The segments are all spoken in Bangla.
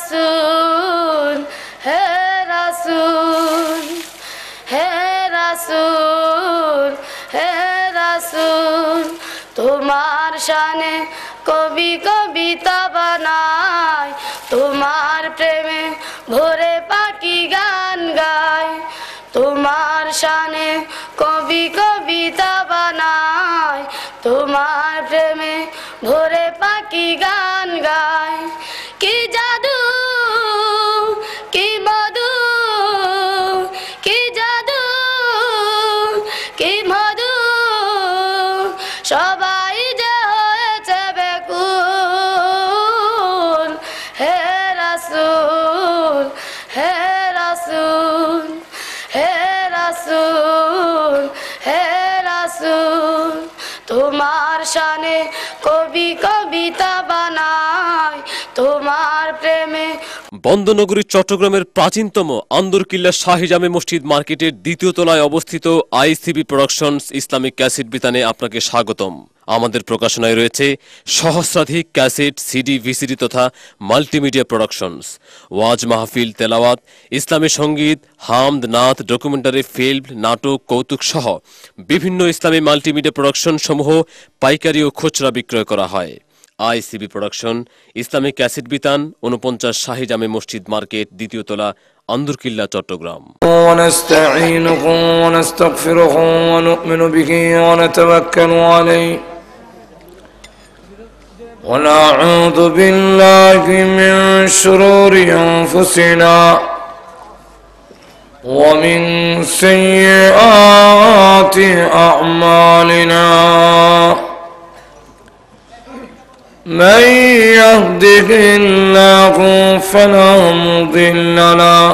রাসূল হে রাসূল হে রাসূল হে রাসূল তোমার শানে কবি কবিতা বানায় তোমার প্রেমে ভরে পাখি গান গায় তোমার শানে কবি কবিতা বানায় তোমার প্রেমে ভরে পাখি গান গায় কি জাদু কি মধু কি জাদু কি মধু সবাই যে হয়েছে বেকুল হে রাসূল হে রাসূল হে রাসূল হে রাসূল তোমার শানে কবি কবিতা বানায় তোমার প্রেমে। বন্দনগরী চট্টগ্রামের প্রাচীনতম আন্দরকিল্লা শাহী জামে মসজিদ মার্কেটের দ্বিতীয় তলায় অবস্থিত আইসিবি প্রোডাকশনস ইসলামিক ক্যাসেট বিতানে আপনাকে স্বাগতম। আমাদের প্রকাশনায় রয়েছে সহস্রাধিক ক্যাসেট, সিডি, ভিসিডি তথা মাল্টিমিডিয়া প্রোডাকশনস, ওয়াজ মাহফিল, তেলাওয়াত, ইসলামী সঙ্গীত, হামদ, নাত, ডকুমেন্টারি ফিল্ম, নাটক, কৌতুক সহ বিভিন্ন ইসলামী মাল্টিমিডিয়া প্রোডাকশন সমূহ পাইকারি ও খুচরা বিক্রয় করা হয়। আইসিবি প্রোডাকশন ইসলামিক ক্যাসেট বিতান 49 শাহী জামে মসজিদ মার্কেট, দ্বিতীয় তলা, আন্দরকিল্লা, চট্টগ্রাম। ونستعينه ونستغفره ونؤمن به ونتوكل عليه ونعوذ بالله من شرور أنفسنا ومن سيئات أعمالنا من يهده الله فلا مضل له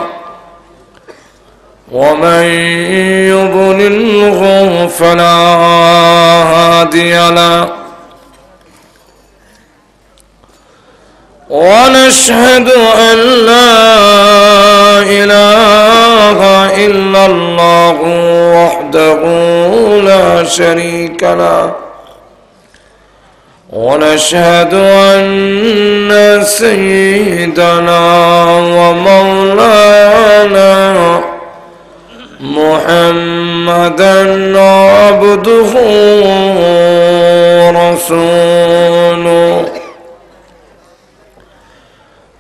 ومن يضلله فلا هادي له ونشهد أن لا إله إلا الله وحده لا شريك له ونشهد أن سيدنا ومولانا محمدا عبده ورسوله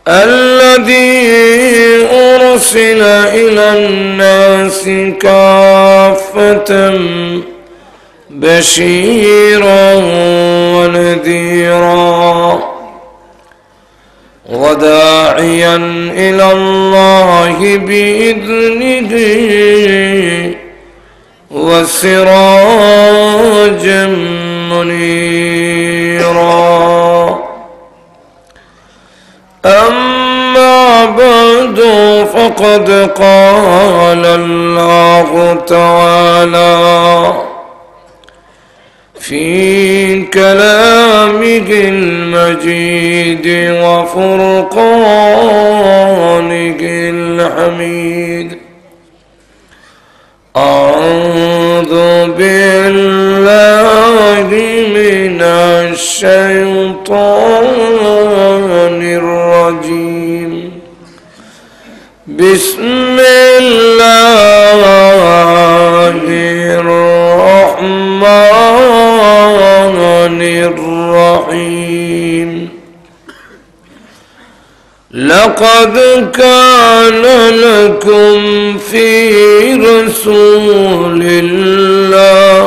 الذي أرسل إلى الناس كافة بشيرا ونذيرا وداعيا إلى الله بإذنه وسراجا منيرا أما بعد فقد قال الله تعالى في كلامه المجيد وفرقانه الحميد أعوذ بالله من الشيطان الرجيم بسم الله الرحمن الرحيم لقد كان لكم في رسول الله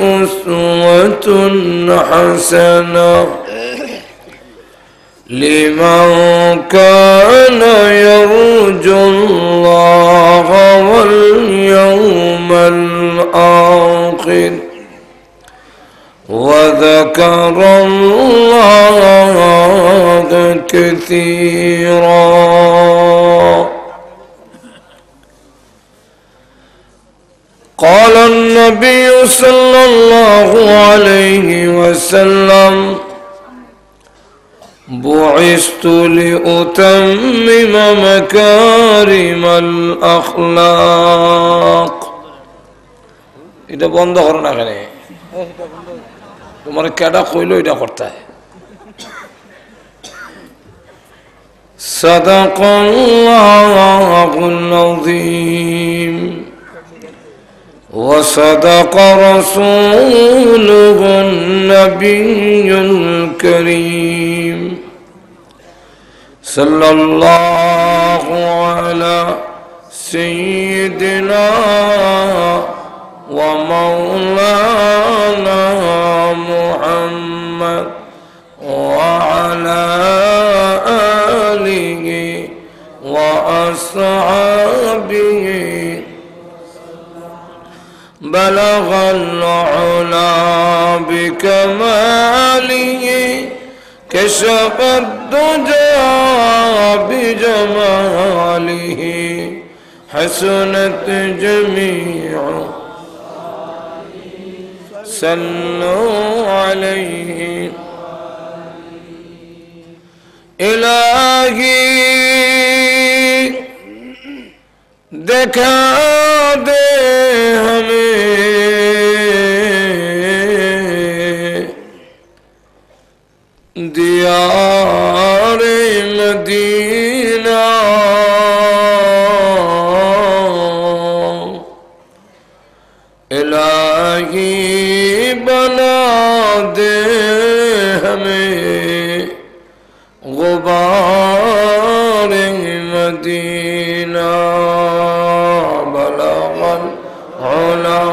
أسوة حسنة لمن كان يرجو الله واليوم الآخر وذكر الله كثيرا قال النبي صلى الله عليه وسلم بعثت لأتمم مكارم الأخلاق এটা বন্ধ করো না কেন তোমার কেডা কইলো এটা করতে হয়। সাদাকাল্লাহুল আযীম ওয়া সাদাকা রাসূলুহুন নাবিয়্যুল কারীম সাল্লাল্লাহু আলা সাইয়্যিদিনা ওয়া মাওলানা মুহাম্মদ ওয়া আলা আলিহি ওয়া আসহাবিহি বালাগাল উলা বিকামালিহি কাশাফাদ দুজা বিজামালিহি হাসানাত জামিউ সাল্লু আলাইহি ইলাহি দেখা দে হমে দিয়ারে মদিনা इलाही बना दे हमें गुबार मदीना बलगल उला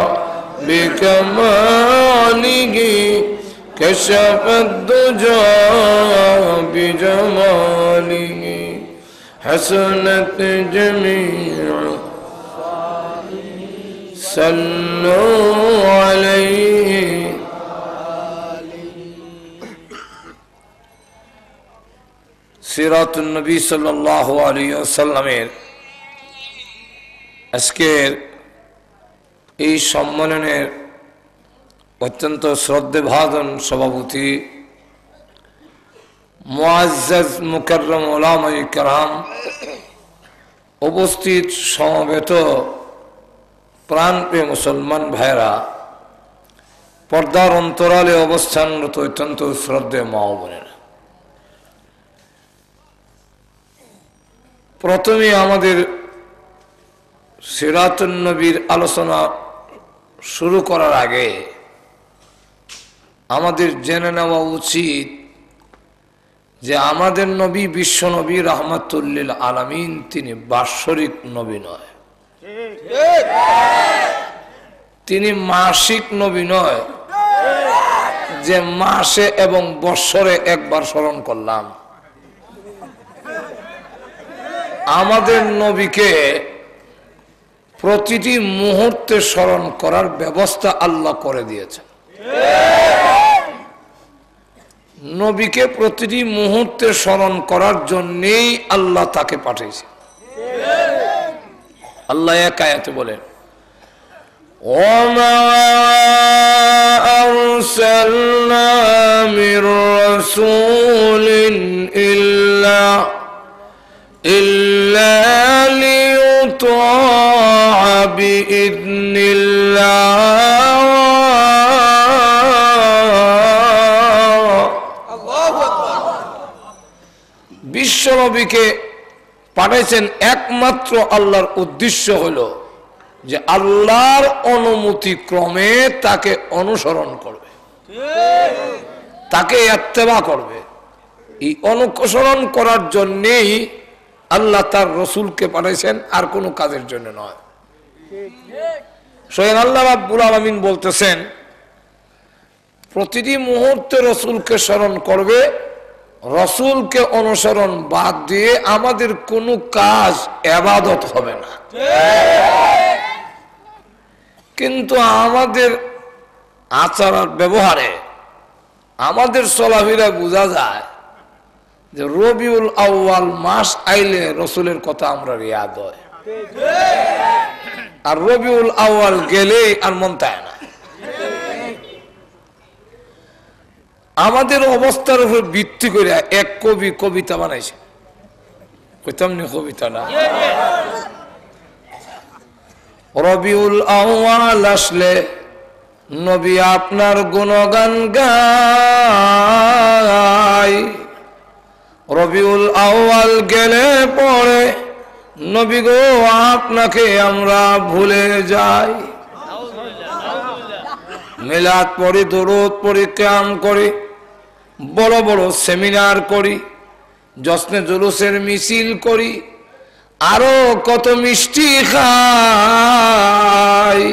बिकमालिही कशफद दुजा बिजमालिही हसनत जमीउ सल्लु अलैहि সিরাতুন নবী সাল্লাল্লাহু আলাইহি ওয়াসাল্লামের আজকের এই সম্মেলনের অত্যন্ত শ্রদ্ধেভাজন সভাপতি মুআজ্জাজ মুকাররম উলামায়ে কেরাম, উপস্থিত সমবেত প্রাণপ্রিয় মুসলমান ভাইরা, পর্দার অন্তরালে অবস্থানরত অত্যন্ত শ্রদ্ধেয় মা ও বোনেরা, প্রথমে আমাদের সিরাতুন নবীর আলোচনা শুরু করার আগে আমাদের জেনে নেওয়া উচিত যে আমাদের নবী বিশ্ব নবী রাহমাতুল আলামিন, তিনি বাৎসরিক নবী নয়, তিনি মাসিক নবী নয় যে মাসে এবং বৎসরে একবার স্মরণ করলাম। আমাদের নবীকে প্রতিটি মুহূর্তে স্মরণ করার ব্যবস্থা আল্লাহ করে দিয়েছেন। নবীকে প্রতিটি মুহূর্তে স্মরণ করার জন্যই আল্লাহ তাকে পাঠিয়েছে। আল্লাহ এক আয়াতে বলেন, ওমা আরসালনা মির রাসূলিন ইল্লা লিইউতাআ বিইذنিল্লাহ। আল্লাহু আকবার। বিশ্ব নবীকে পাঠাইছেন একমাত্র আল্লাহর উদ্দেশ্য হলো যে আল্লাহর অনুমতি ক্রমে তাকে অনুসরণ করবে, তাকে ইত্তেবা করবে। এই অনুসরণ করার জন্যেই আল্লাহ তার রসুলকে পাঠাইছেন, আর কোনো কাজের জন্য নয়। স্বয়ং আল্লাহ রাব্বুল আলামিন বলতেছেন, প্রতিটি মুহূর্তে রসুলকে স্মরণ করবে, রসুলকে অনুসরণ বাদ দিয়ে আমাদের কোনো কাজ ইবাদত হবে না। কিন্তু আমাদের আচার আর ব্যবহারে, আমাদের চলাফেরা বোঝা যায় যে রবিউল আউয়াল মাস আইলে রসুলের কথা আমরা ইয়াদ হয়, আর রবিউল আউয়াল গেলে আর মন চায় না। আমাদের অবস্থার উপর ভিত্তি করে এক কবি কবিতা বানাইছে, কইতাম না কবিতা না। রবিউল আউয়াল আসলে নবী আপনার গুণগান গাই, রবিউল আউয়াল গেলে পরে নবী গো আপনাকে আমরা ভুলে যাই। মিলাদ পড়ি, দরুদ পড়ি, কিয়াম করি, বড় বড় সেমিনার করি, জশ্নে জুলুসের মিছিল করি, আরো কত মিষ্টি খাই।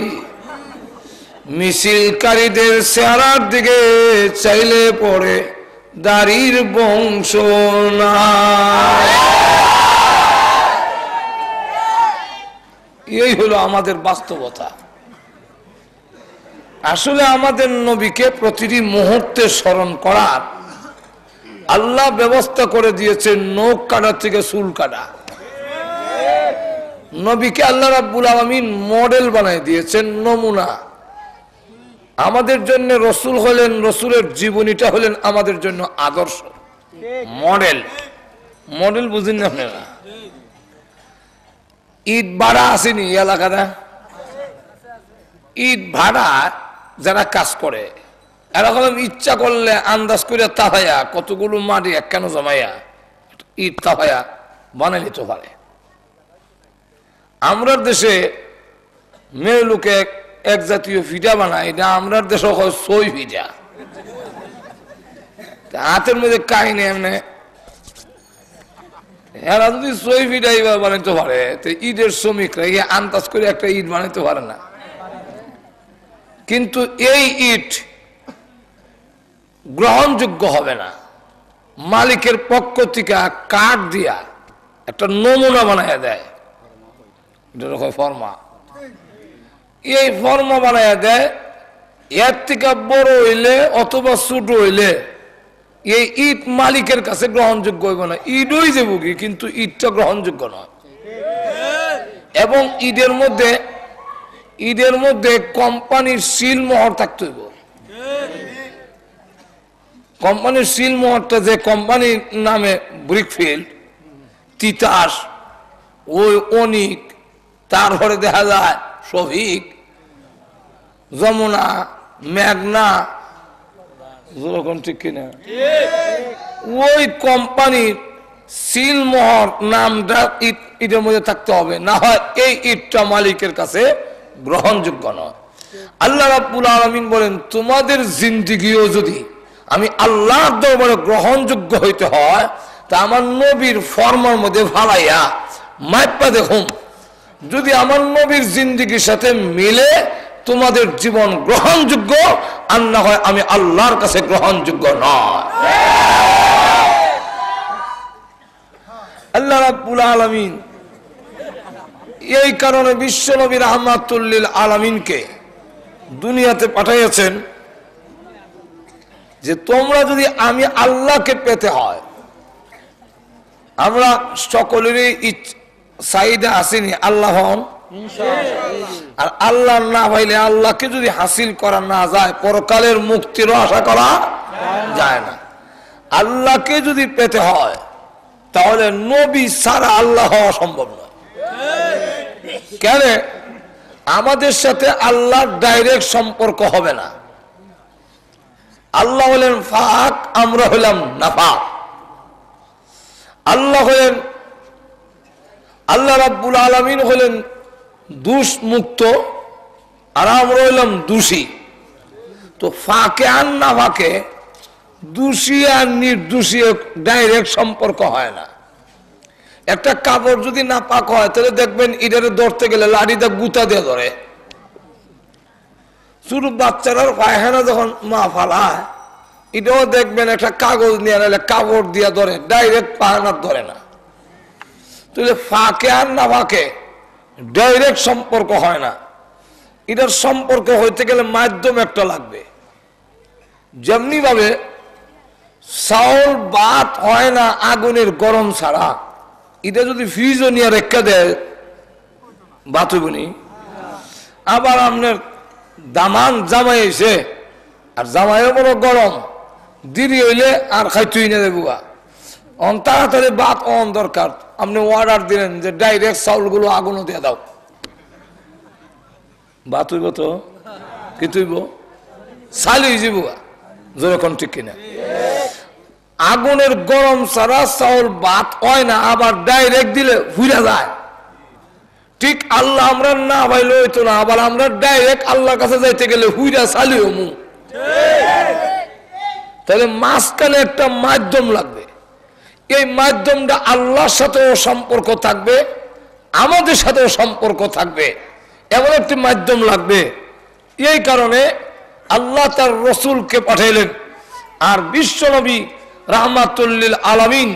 মিছিলকারীদের চেহারার দিকে চাইলে পড়ে দাড়ির বংশ নাই। এই হলো আমাদের বাস্তবতা। আসলে আমাদের নবীকে প্রতিটি মুহূর্তে স্মরণ করার আল্লাহ ব্যবস্থা করে দিয়েছে নখ কাটা থেকে চুল কাটা। নবীকে আল্লাহ রাব্বুল আলামিন মডেল বানায় দিয়েছেন, নমুনা। আমাদের জন্য রসুল হলেন, রসুলের জীবনীটা হলেন আমাদের জন্য আদর্শ, মডেল। মডেল বুঝেন না আপনারা? ঈদ ভাড়া আসেনি এলাকাটা, ঈদ ভাড়া যারা কাজ করে এরকম ইচ্ছা করলে আন্দাজ করে তাহাইয়া কতগুলো মাটি কেন জমাইয়া ঈদ তাহাইয়া বানাই নিতে পারে। আমরা দেশে মেয়ে লোকে এক জাতীয় ফিডা বানায়, এটা আমরা দেশে হয় সই ফিডা, হাতের মধ্যে কাহিনী এমনি। এরা যদি সই ফিডা এইবার বানাইতে পারে তো ঈদের শ্রমিকরা এই আন্দাজ করে একটা ঈদ বানাইতে পারে না। কিন্তু এই ঈদ গ্রহণযোগ্য হবে না। মালিকের পক্ষ থেকে কাঠ দিয়া একটা নমুনা বানাইয়া দেয়, ফর্মা। এই ফর্মা বানাইয়া দেয়, এর থেকে বড় হইলে অথবা ছোট হইলে এই ঈদ মালিকের কাছে গ্রহণযোগ্য হইব না। ঈদ হয়ে যাবো কি, কিন্তু ঈদটা গ্রহণযোগ্য নয়। এবং ঈদের মধ্যে কোম্পানির সিল মোহর থাকতে হইব। কোম্পানির সিল মোহরটা যে কোম্পানির নামে ব্রিকফিল্ড, তিতাস, ওই অনিক, তারপরে দেখা যায় শফিক, যমুনা, মেঘনা, ঠিক কিনা, ওই কোম্পানির সিল মোহর নামটা ঈদের মধ্যে থাকতে হবে, না হয় এই ঈদটা মালিকের কাছে গ্রহণযোগ্য নয়। আল্লাহ রাব্বুল আলামিন বলেন, তোমাদের জিন্দেগিও যদি আমি আল্লাহর দরবারে গ্রহণযোগ্য হইতে হয় তা আমার নবীর ফরমার মধ্যে ভালাইয়া মাইপা দেখুন, যদি আমার নবীর জিন্দেগির সাথে মিলে তোমাদের জীবন গ্রহণযোগ্য, আর না হয় আমি আল্লাহর কাছে গ্রহণযোগ্য নয়। আল্লাহ রাব্বুল আলামিন এই কারণে বিশ্ব নবী রাহমাতুল লিল আলামিনকে দুনিয়াতে পাঠাইয়াছেন যে তোমরা যদি আমি আল্লাহকে পেতে হয়, আমরা সকলেরই চাহিদা আসেনি আল্লাহ হন, আর আল্লাহ না পাইলে আল্লাহকে যদি হাসিল করা না যায় পরকালের মুক্তিরও আশা করা যায় না। আল্লাহকে যদি পেতে হয় তাহলে নবী ছাড়া আল্লাহ হওয়া সম্ভব নয়। কেন? আমাদের সাথে আল্লাহর ডাইরেক্ট সম্পর্ক হবে না। আল্লাহ হলেন ফাক, আমরা হলাম নাফাক। আল্লাহ রাব্বুল আলামিন হলেন দোষ মুক্ত, আর আমরা হইলাম দোষী। তো ফাঁকে আর না ফাঁকে, দোষী আর নির্দোষী ডাইরেক্ট সম্পর্ক হয় না। একটা কাপড় যদি না পাক হয় তাহলে দেখবেন ইডারে ধরতে গেলে লাঠিটা গুতা দিয়ে ধরে। ছোট বাচ্চারা পায়খানা যখন মা ফালায়, এটাও দেখবেন একটা কাগজ নিয়ে নাহলে কাপড় দিয়ে ধরে, ডাইরেক্ট পায়খানা ধরে না। তাহলে ফাঁকে আর না ফাঁকে ডাইরেক্ট সম্পর্ক হয় না। এটার সম্পর্ক হইতে গেলে মাধ্যম একটা লাগবে। যেমনি ভাবে চাউল ভাত হয় না আগুনের গরম ছাড়া, এটা যদি ফ্রিজও নিয়ে রেখে দেয় ভাত হইবনি। আবার আপনার দামান জামাই এসে, আর জামাইও বড় গরম, দেরি হইলে আর খাইতেই না দেবো। তাড়াতাড়ি ভাত অন দরকার, আপনি অর্ডার দিলেন যে ডাইরেক্ট চাউলগুলো আগুনও দিয়ে দাও, ভাত হইব তো কি তুইব? সালি যাবো যেরকম ঠিক কিনা আগুনের গরম ছাড়া চাউল ভাত হয় না আবার ডাইরেক্ট দিলে ফুইরা যায় ঠিক আল্লাহ আমরা না ভাইলে হইতো না আবার আমরা ডাইরেক্ট আল্লাহর কাছে যাইতে গেলে হুইরা চালি হমু তাহলে মাঝখানে একটা মাধ্যম লাগবে এই মাধ্যমটা আল্লাহর সাথেও সম্পর্ক থাকবে আমাদের সাথেও সম্পর্ক থাকবে এমন একটি মাধ্যম লাগবে এই কারণে আল্লাহ তার রসুলকে পাঠাইলেন আর বিশ্বনবী রাহমাতুল লিল আলামিন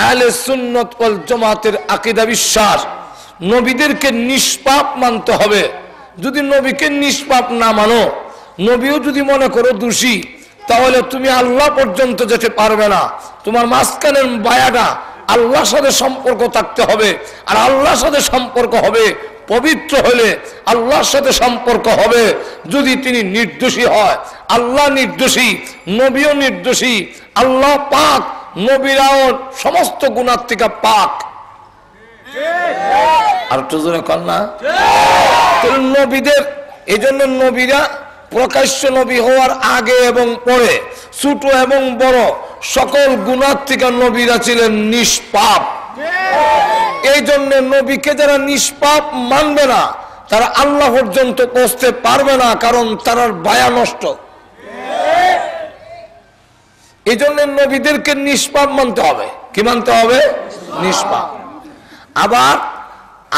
আহলে সুন্নাত ওয়াল জামাতের আকীদা বিশ্বাস নবীদেরকে নিষ্পাপ মানতে হবে যদি নবীকে নিষ্পাপ না মানো নবীও যদি মনে করো দোষী তাহলে তুমি আল্লাহ পর্যন্ত যেতে পারবে না তোমার মাঝখানের বায়াটা আল্লাহর সাথে সম্পর্ক থাকতে হবে আর আল্লাহর সাথে সম্পর্ক হবে পবিত্র হলে আল্লাহর সাথে সম্পর্ক হবে যদি তিনি নির্দোষী হয় আল্লাহ নির্দোষী নবীও নির্দোষী আল্লাহ পাক নবীরাও সমস্ত গুনাহ থেকে পাক আর তো জোরে কর না নবীদের এই জন্য নবীরা প্রকাশ্য নবী হওয়ার আগে এবং পরে ছোট এবং বড় সকল গুনাহ থেকে নবীরা ছিলেন নিষ্পাপ এই জন্য নবীকে যারা নিষ্পাপ মানবে না তারা আল্লাহ পর্যন্ত পৌঁছতে পারবে না কারণ তার বায়া নষ্ট এই জন্য নবীদেরকে নিষ্পাপ মানতে হবে কি মানতে হবে নিষ্পাপ আবার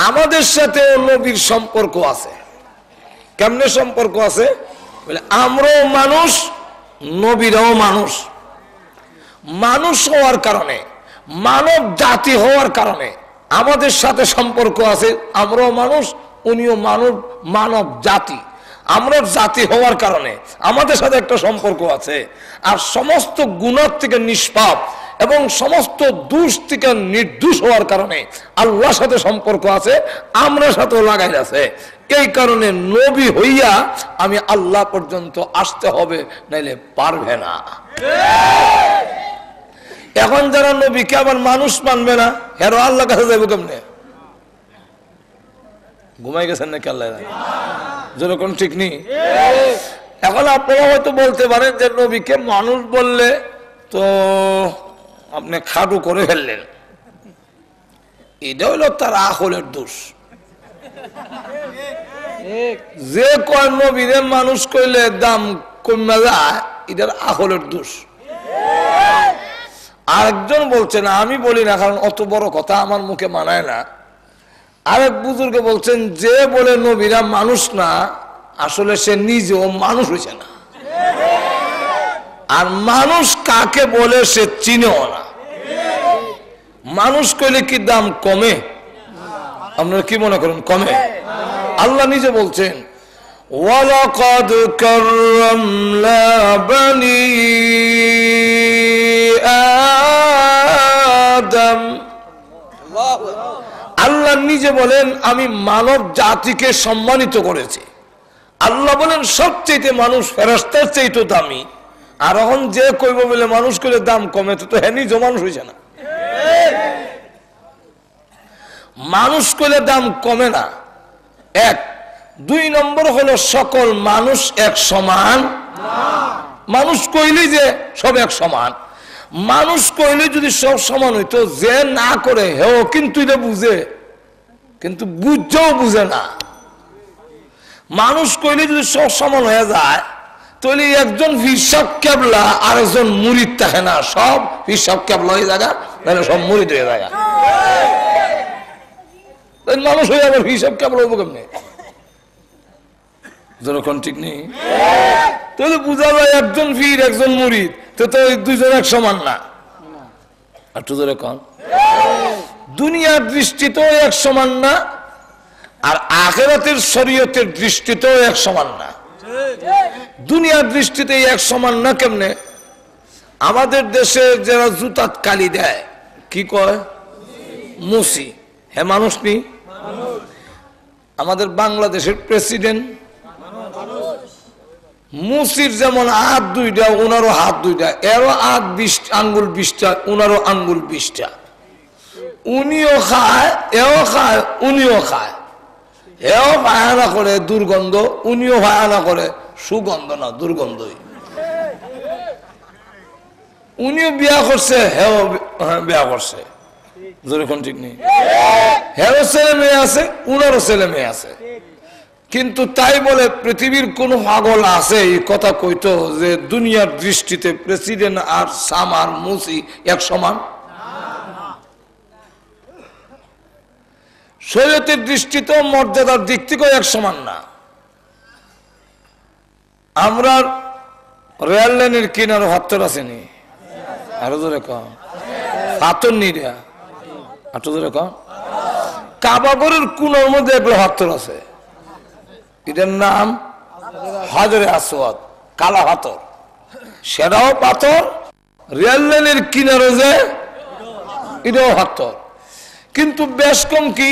আমাদের সাথে নবীর সম্পর্ক আছে কেমনে সম্পর্ক আছে বলে আমরাও মানুষ নবীরাও মানুষ মানুষ হওয়ার কারণে মানব জাতি হওয়ার কারণে আমাদের সাথে সম্পর্ক আছে আমরাও মানুষ উনিও মানব জাতি আমরা জাতি হওয়ার কারণে আমাদের সাথে একটা সম্পর্ক আছে আর সমস্ত গুনাহ থেকে নিষ্পাপ এবং সমস্ত দোষ থেকে নির্দোষ হওয়ার কারণে আল্লাহর সাথে সম্পর্ক আছে আমরা সাথেও লাগাই আছে এই কারণে নবী হইয়া আমি আল্লাহ পর্যন্ত আসতে হবে নাইলে পারবে না এখন যারা নবীকে আবার মানুষ মানবে না হেরো আল্লাহর কাছে যাবো কেমনে ঘুমাই গেছেন নাকি আল্লাহ যেরকম ঠিক নেই এখন আপনারা হয়তো বলতে পারেন যে নবীকে মানুষ বললে তো আপনি খাটু করে ফেললেন এটা হলো তার আখলের দোষ যে কয় নবীরে মানুষ কইলে দাম কমে যায় এটার আখলের দোষ আরেকজন বলছে না আমি বলি না কারণ অত বড় কথা আমার মুখে মানায় না আরেক বুজুর্গ বলছেন যে বলে নবীরা মানুষ না আসলে সে নিজেও মানুষ হয়েছে না আর মানুষ কাকে বলে সে চিনেও না মানুষ কইলে কি দাম কমে আপনারা কি মনে করেন কমে আল্লাহ নিজে বলছেন ওয়ালাকাদ কাররামনা বানি আদম আল্লাহ নিজে বলেন আমি মানব জাতিকে সম্মানিত করেছি আল্লাহ বলেন সবচেয়ে মানুষ ফেরেশতার চাইতে দামি আর এখন যে কইব বলে মানুষ করে দাম কমে তো হ্যাঁ নিজে মানুষ হয়েছে না মানুষ করলে দাম কমে না এক দুই নম্বর হলো সকল মানুষ এক সমান মানুষ কইলে যে সব এক সমান মানুষ কইলে যদি সব সমান হইতো যে না করে হেও কিন্তু এটা বুঝে কিন্তু বুঝছেও বুঝে না মানুষ কইলে যদি সব সমান হয়ে যায় তাহলে একজন হিসাব কেবলা আর একজন মুরিদ থাকে না সব হিসাব কেবলা হয়ে জায়গা নাহলে সব মুরিদ হয়ে জায়গা মানুষ হয়ে আবার হিসাব কেবলা হইব কেমনে যখন ঠিক নেই তাহলে বুঝা যায় একজন পীর একজন মুরিদ তো দুইজন এক সমান না একটু ধরে কন দুনিয়ার দৃষ্টিতেও এক সমান না আর আখিরাতের শরীয়তের দৃষ্টিতেও এক সমান না দুনিয়ার দৃষ্টিতে এক সমান না কেমনে আমাদের দেশে যারা জুতাত কালি দেয় কি কয় মুসি হ্যাঁ মানুষ নি আমাদের বাংলাদেশের প্রেসিডেন্ট মুসির যেমন হাত দুইটা ওনারও হাত দুইটা এরও হাত 20 আঙ্গুল 20টা ওনারও আঙ্গুল 20টা উনিও খায় এও খায় উনিও খায় এও ভায়ানা করে দুর্গন্ধ উনিও ভায়ানা করে সুগন্ধ না, দুর্গন্ধই। উনিও বিয়া করছে, হ্যাঁ বিয়া করছে, যেরকম ঠিক নেই, হ্যাঁ ছেলে মেয়ে আছে, উনারও ছেলে মেয়ে আছে। কিন্তু তাই বলে পৃথিবীর কোন পাগল আছে এই কথা কইতো যে দুনিয়ার দৃষ্টিতে প্রেসিডেন্ট আর সাম আর মুসি এক সমান? শরীয়তের দৃষ্টিতেও মর্যাদার দিক থেকেও এক সমান না। আমরা রেল লাইনের কিনারে হাত্তর আসেনি, আরো ধরে কম হাতর নিরা, আরো ধরে কম কাবাগরের কোনার মধ্যে এগুলো হাত্তর আছে, এটার নাম হাজরে আসওয়াদ, কালা পাথর, সেটাও পাথর। রেল লাইনের কিনারে যে এটাও পাথর। কিন্তু বেশ কম কি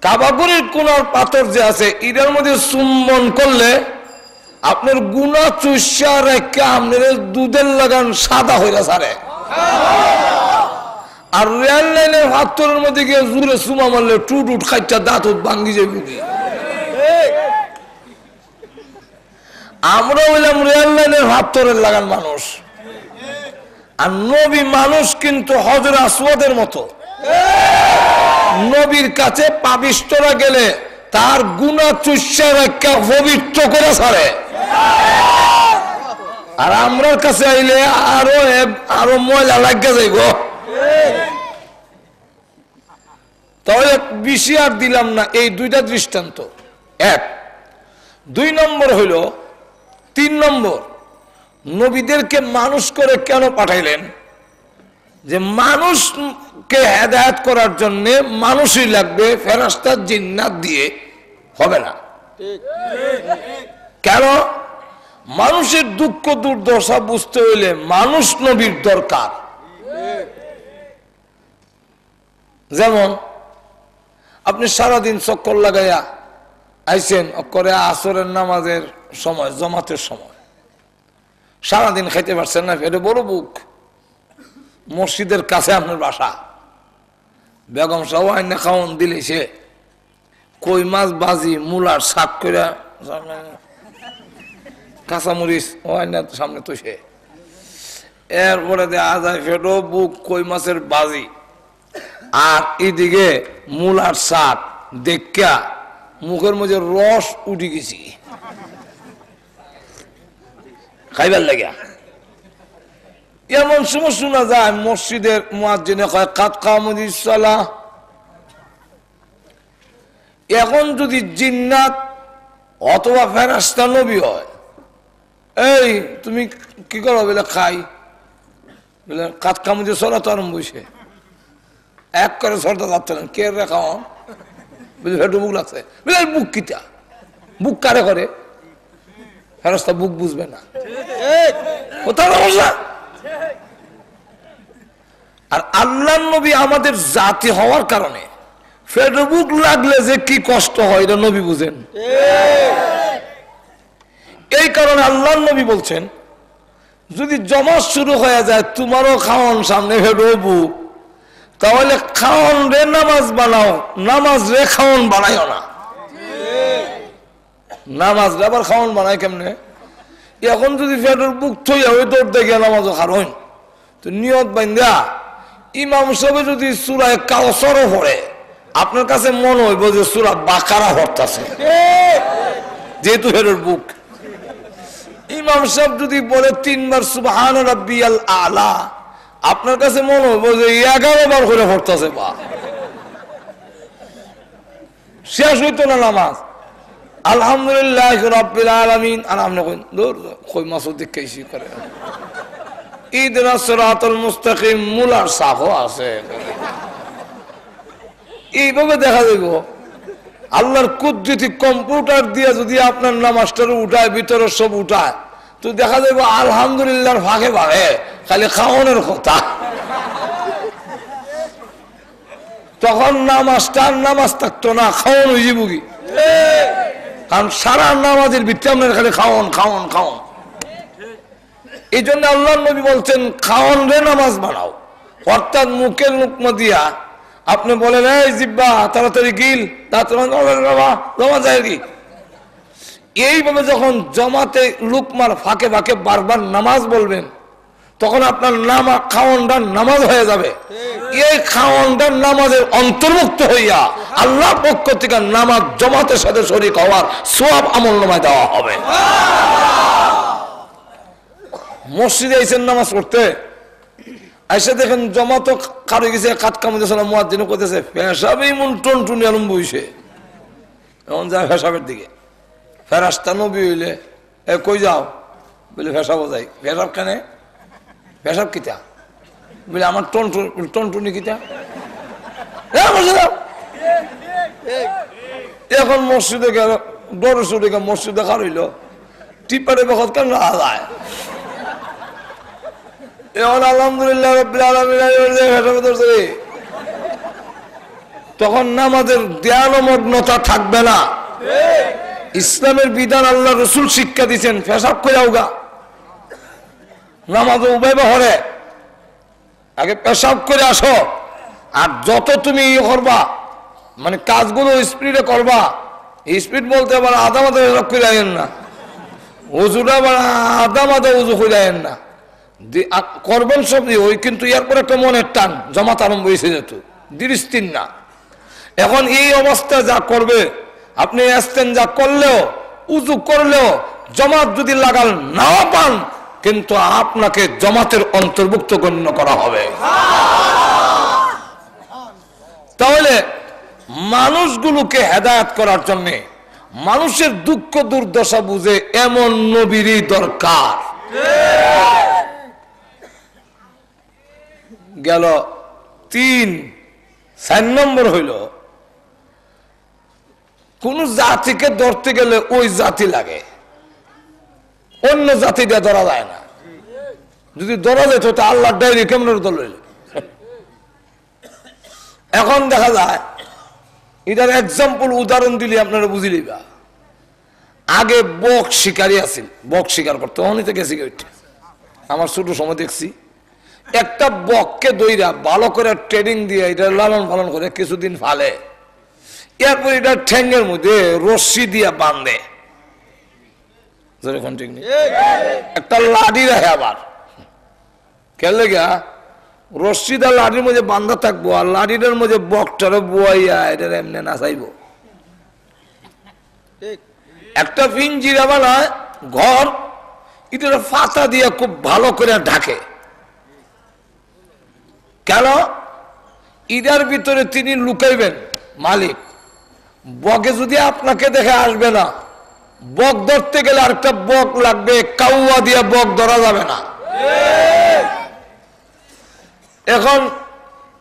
কাবাগরের কোনার পাথর যে আছে এটার মধ্যে চুম্বন করলে আপনার গুনা চুষা রেখে আপনার দুধের লাগান সাদা হইয়া সারে। আর রেল লাইনের পাথরের মধ্যে গিয়ে জুড়ে চুমা মারলে টুট উঠ খাইটা দাঁত ভাঙ্গি যাবে। আমরা হইলাম রেল লাইনের পাথরের লাগান মানুষ, আর নবী মানুষ কিন্তু হজরে আসওয়াদের মতো। নবীর কাছে পাপিষ্ঠরা গেলে তার গুনাহ চুষা রেখে পবিত্র করে ছাড়ে, আর আমরার কাছে আইলে আরো ময়লা লাগিয়ে যাইব। তাহলে বেশি আর দিলাম না, এই দুইটা দৃষ্টান্ত। এক, দুই নম্বর হইল, 3 নম্বর, নবীদেরকে মানুষ করে কেন পাঠাইলেন? যে মানুষকে হেদায়েত করার জন্য মানুষই লাগবে, ফেরেশতা জিন্নাত দিয়ে হবে না। কেন? মানুষের দুঃখ দুর্দশা বুঝতে হইলে মানুষ নবীর দরকার। যেমন আপনি সারাদিন চক্কর লাগাইয়া আইছেন, করে আসরের নামাজের সময়, জমাতের সময়, সারাদিন খাইতে পারছেন না, এটা বড় বুক। মসজিদের কাছে আপনার বাসা, বেগম সাহেব আইনা খাওয়ান দিলে সে কই মাছ বাজি মূলার শাক করে কাঁচামরিচ ও আইনা সামনে তো সে, এরপরে দেওয়া যায় ফেটো বুক কই মাছের বাজি, আর এদিকে মূলার শাক দেখা মুখের মধ্যে রস উঠে গেছি খাইবার লাগিয়া। এমন সময় শোনা যায় মসজিদের মুয়াজ্জিনে কয় কাদ কামাতিস সালাহ। এখন যদি জিন্নাত অথবা ফেরেশতা নবী হয়, এই তুমি কি করো বলে খাই, বলে কাদ কামাতিস সালাহ তো আরম্ভ হইছে, এক করে সরটা যাচ্ছে না, কে রে খাও বুঝলি, হেঁটু বুক লাগছে, বুঝলি বুক কিটা, বুক কারে করে, ফেরেশতা বুক বুঝবে না, কোথাও সমস্যা। আর আল্লাহ নবী আমাদের জাতি হওয়ার কারণে ফেসবুক লাগলে যে কি কষ্ট হয় এটা নবী বুঝেন। এই কারণে আল্লাহ নবী বলছেন, যদি জমা শুরু হয়ে যায় তোমারও খাওয়ান সামনে ফেসবুক, তাহলে খাওয়ান রে নামাজ বানাও, নামাজ রে খাওয়ান বানাইও না। নামাজ রে আবার খাওয়ান বানাই কেমনে? এখন যদি ফেসবুক থইয়া ওই দৌড় দেখে নামাজও খারইন, তো নিয়ত বাইন্দা ইমাম সাহেব যদি সূরা কাউসারও পড়ে, আপনার কাছে মনে হইব যে সূরা বাকারা পড়তাছে, যেহেতু হেরের বুক। ইমাম সাহেব যদি বলে 3 বার সুবহান রাব্বিয়াল আলা, আপনার কাছে মনে হইব যে 11 বার করে পড়তাছে। বা শেষ হইতো না নামাজ, আলহামদুলিল্লাহ রাব্বিল আলামিন, আর আপনি কই মাসুদ দেখাইছি করে ইহদিনা সিরাতাল মুস্তাকিম, মুলার সাফও আছে। এইভাবে দেখা যাইব আল্লাহর কুদরতি কম্পিউটার দিয়ে যদি আপনার নামাজটার উঠায়, ভিতরে সব উঠায়, তো দেখা যাইব আলহামদুলিল্লাহর ভাগে ভাগে খালি খাওয়ানোর কথা। তখন নামাজ থাকতো না, খাওয়ান হয়ে যাবো কি, কারণ সারা নামাজের ভিত্তি আপনার খালি খাওয়ান খাওয়ান খাওয়ান। এই জন্য আল্লাহ নবী বলছেন খাওয়ান রে নামাজ বানাও, অর্থাৎ মুখের লুকমা দিয়া আপনি বলেন এই জিব্বা তাড়াতাড়ি গিল, জমা যায় কি, এইভাবে যখন জমাতে লুকমার ফাঁকে ফাঁকে বারবার নামাজ বলবেন, তখন আপনার নামা খাওয়ানটার নামাজ হয়ে যাবে। এই খাওয়ানটার নামাজের অন্তর্ভুক্ত হইয়া আল্লাহর পক্ষ থেকে নামাজ জমাতের সাথে শরীক হওয়ার সওয়াব আমলনামায় দেওয়া হবে। মসজিদে এসেন নামাজ পড়তে, এসে দেখেন জমাতো কারো গেছে কাত কামড়েছে, মুয়াজ্জিন করতেছে পেশাবেই মন টনটুনি আরম্ভ হইছে। এখন যায় পেশাবের দিকে, ফেরাস্তা নবী হইলে কই যাও বলে পেশাব যাই। পেশাব কেন? পেশাব কিতা বলে আমার টনটুনি কিতা। এখন মসজিদে গেল, ডর চুড়ে গেল, মসজিদে কার হইল টিপারে বখত কেন যায়। এখন আলহামদুলিল্লাহ রাব্বিল আলামিন, তখন নামাজের ধ্যানমগ্নতা থাকবে না। ইসলামের বিধান আল্লাহ রসুল শিক্ষা দিচ্ছেন, পেশাব করে আউগা নামাজ উভয় হরে আগে পেশাব করে আসো। আর যত তুমি করবা মানে কাজগুলো স্পিডে করবা, স্পিড বলতে আবার আধা মাথা পেশাব করে আইন না, উজুটা আবার আধা মাথা উজু করে আইন না, করবেন সব ওই, কিন্তু এরপর একটা মনের টান জমাত আরম্ভ হয়েছে, যেত দৃষ্টির না। এখন এই অবস্থা যা করবে, আপনি আসতেন যা করলেও উজু করলেও জমাত যদি লাগাল নাও পান, কিন্তু আপনাকে জমাতের অন্তর্ভুক্ত গণ্য করা হবে। তাহলে মানুষগুলোকে হেদায়েত করার জন্য, মানুষের দুঃখ দুর্দশা বুঝে এমন নবীরই দরকার। গেল 4 নম্বর হইল, কোন জাতিকে ধরতে গেলে ওই জাতি লাগে, অন্য জাতি দিয়ে ধরা যায় না। যদি ধরা যেত তা আল্লাহর ডায়েরি কেমন দল হইল। এখন দেখা যায়, এটার এক্সাম্পল উদাহরণ দিলে আপনারা বুঝি লিবা। আগে বক শিকারী আছিল, বক শিকার করতো, অনেক গেছি আমার ছোট সময় দেখছি একটা বককে দইরা ভালো করে ট্রেনিং দিয়ে এটা লালন পালন করে কিছুদিন ফালে, এরপর এটা ঠ্যাঙ্গের মধ্যে রশ্মি দিয়া বাঁধে, একটা লাঠি রাখে আবার কেলে গা রশ্মিটা লাঠির মধ্যে বান্ধা থাকবো, আর লাঠিটার মধ্যে বকটারে বুয়াইয়া এটা এমনি নাচাইব। একটা পিঞ্জিরা বানায় ঘর, এটা ফাতা দিয়ে খুব ভালো করে ঢাকে। কেন? ইদার ভিতরে তিনি লুকাইবেন মালিক, বকে যদি আপনাকে দেখে আসবে না, বক ধরতে গেলে আরেকটা বক লাগবে, কাউয়া দিয়ে বক ধরা যাবে না। এখন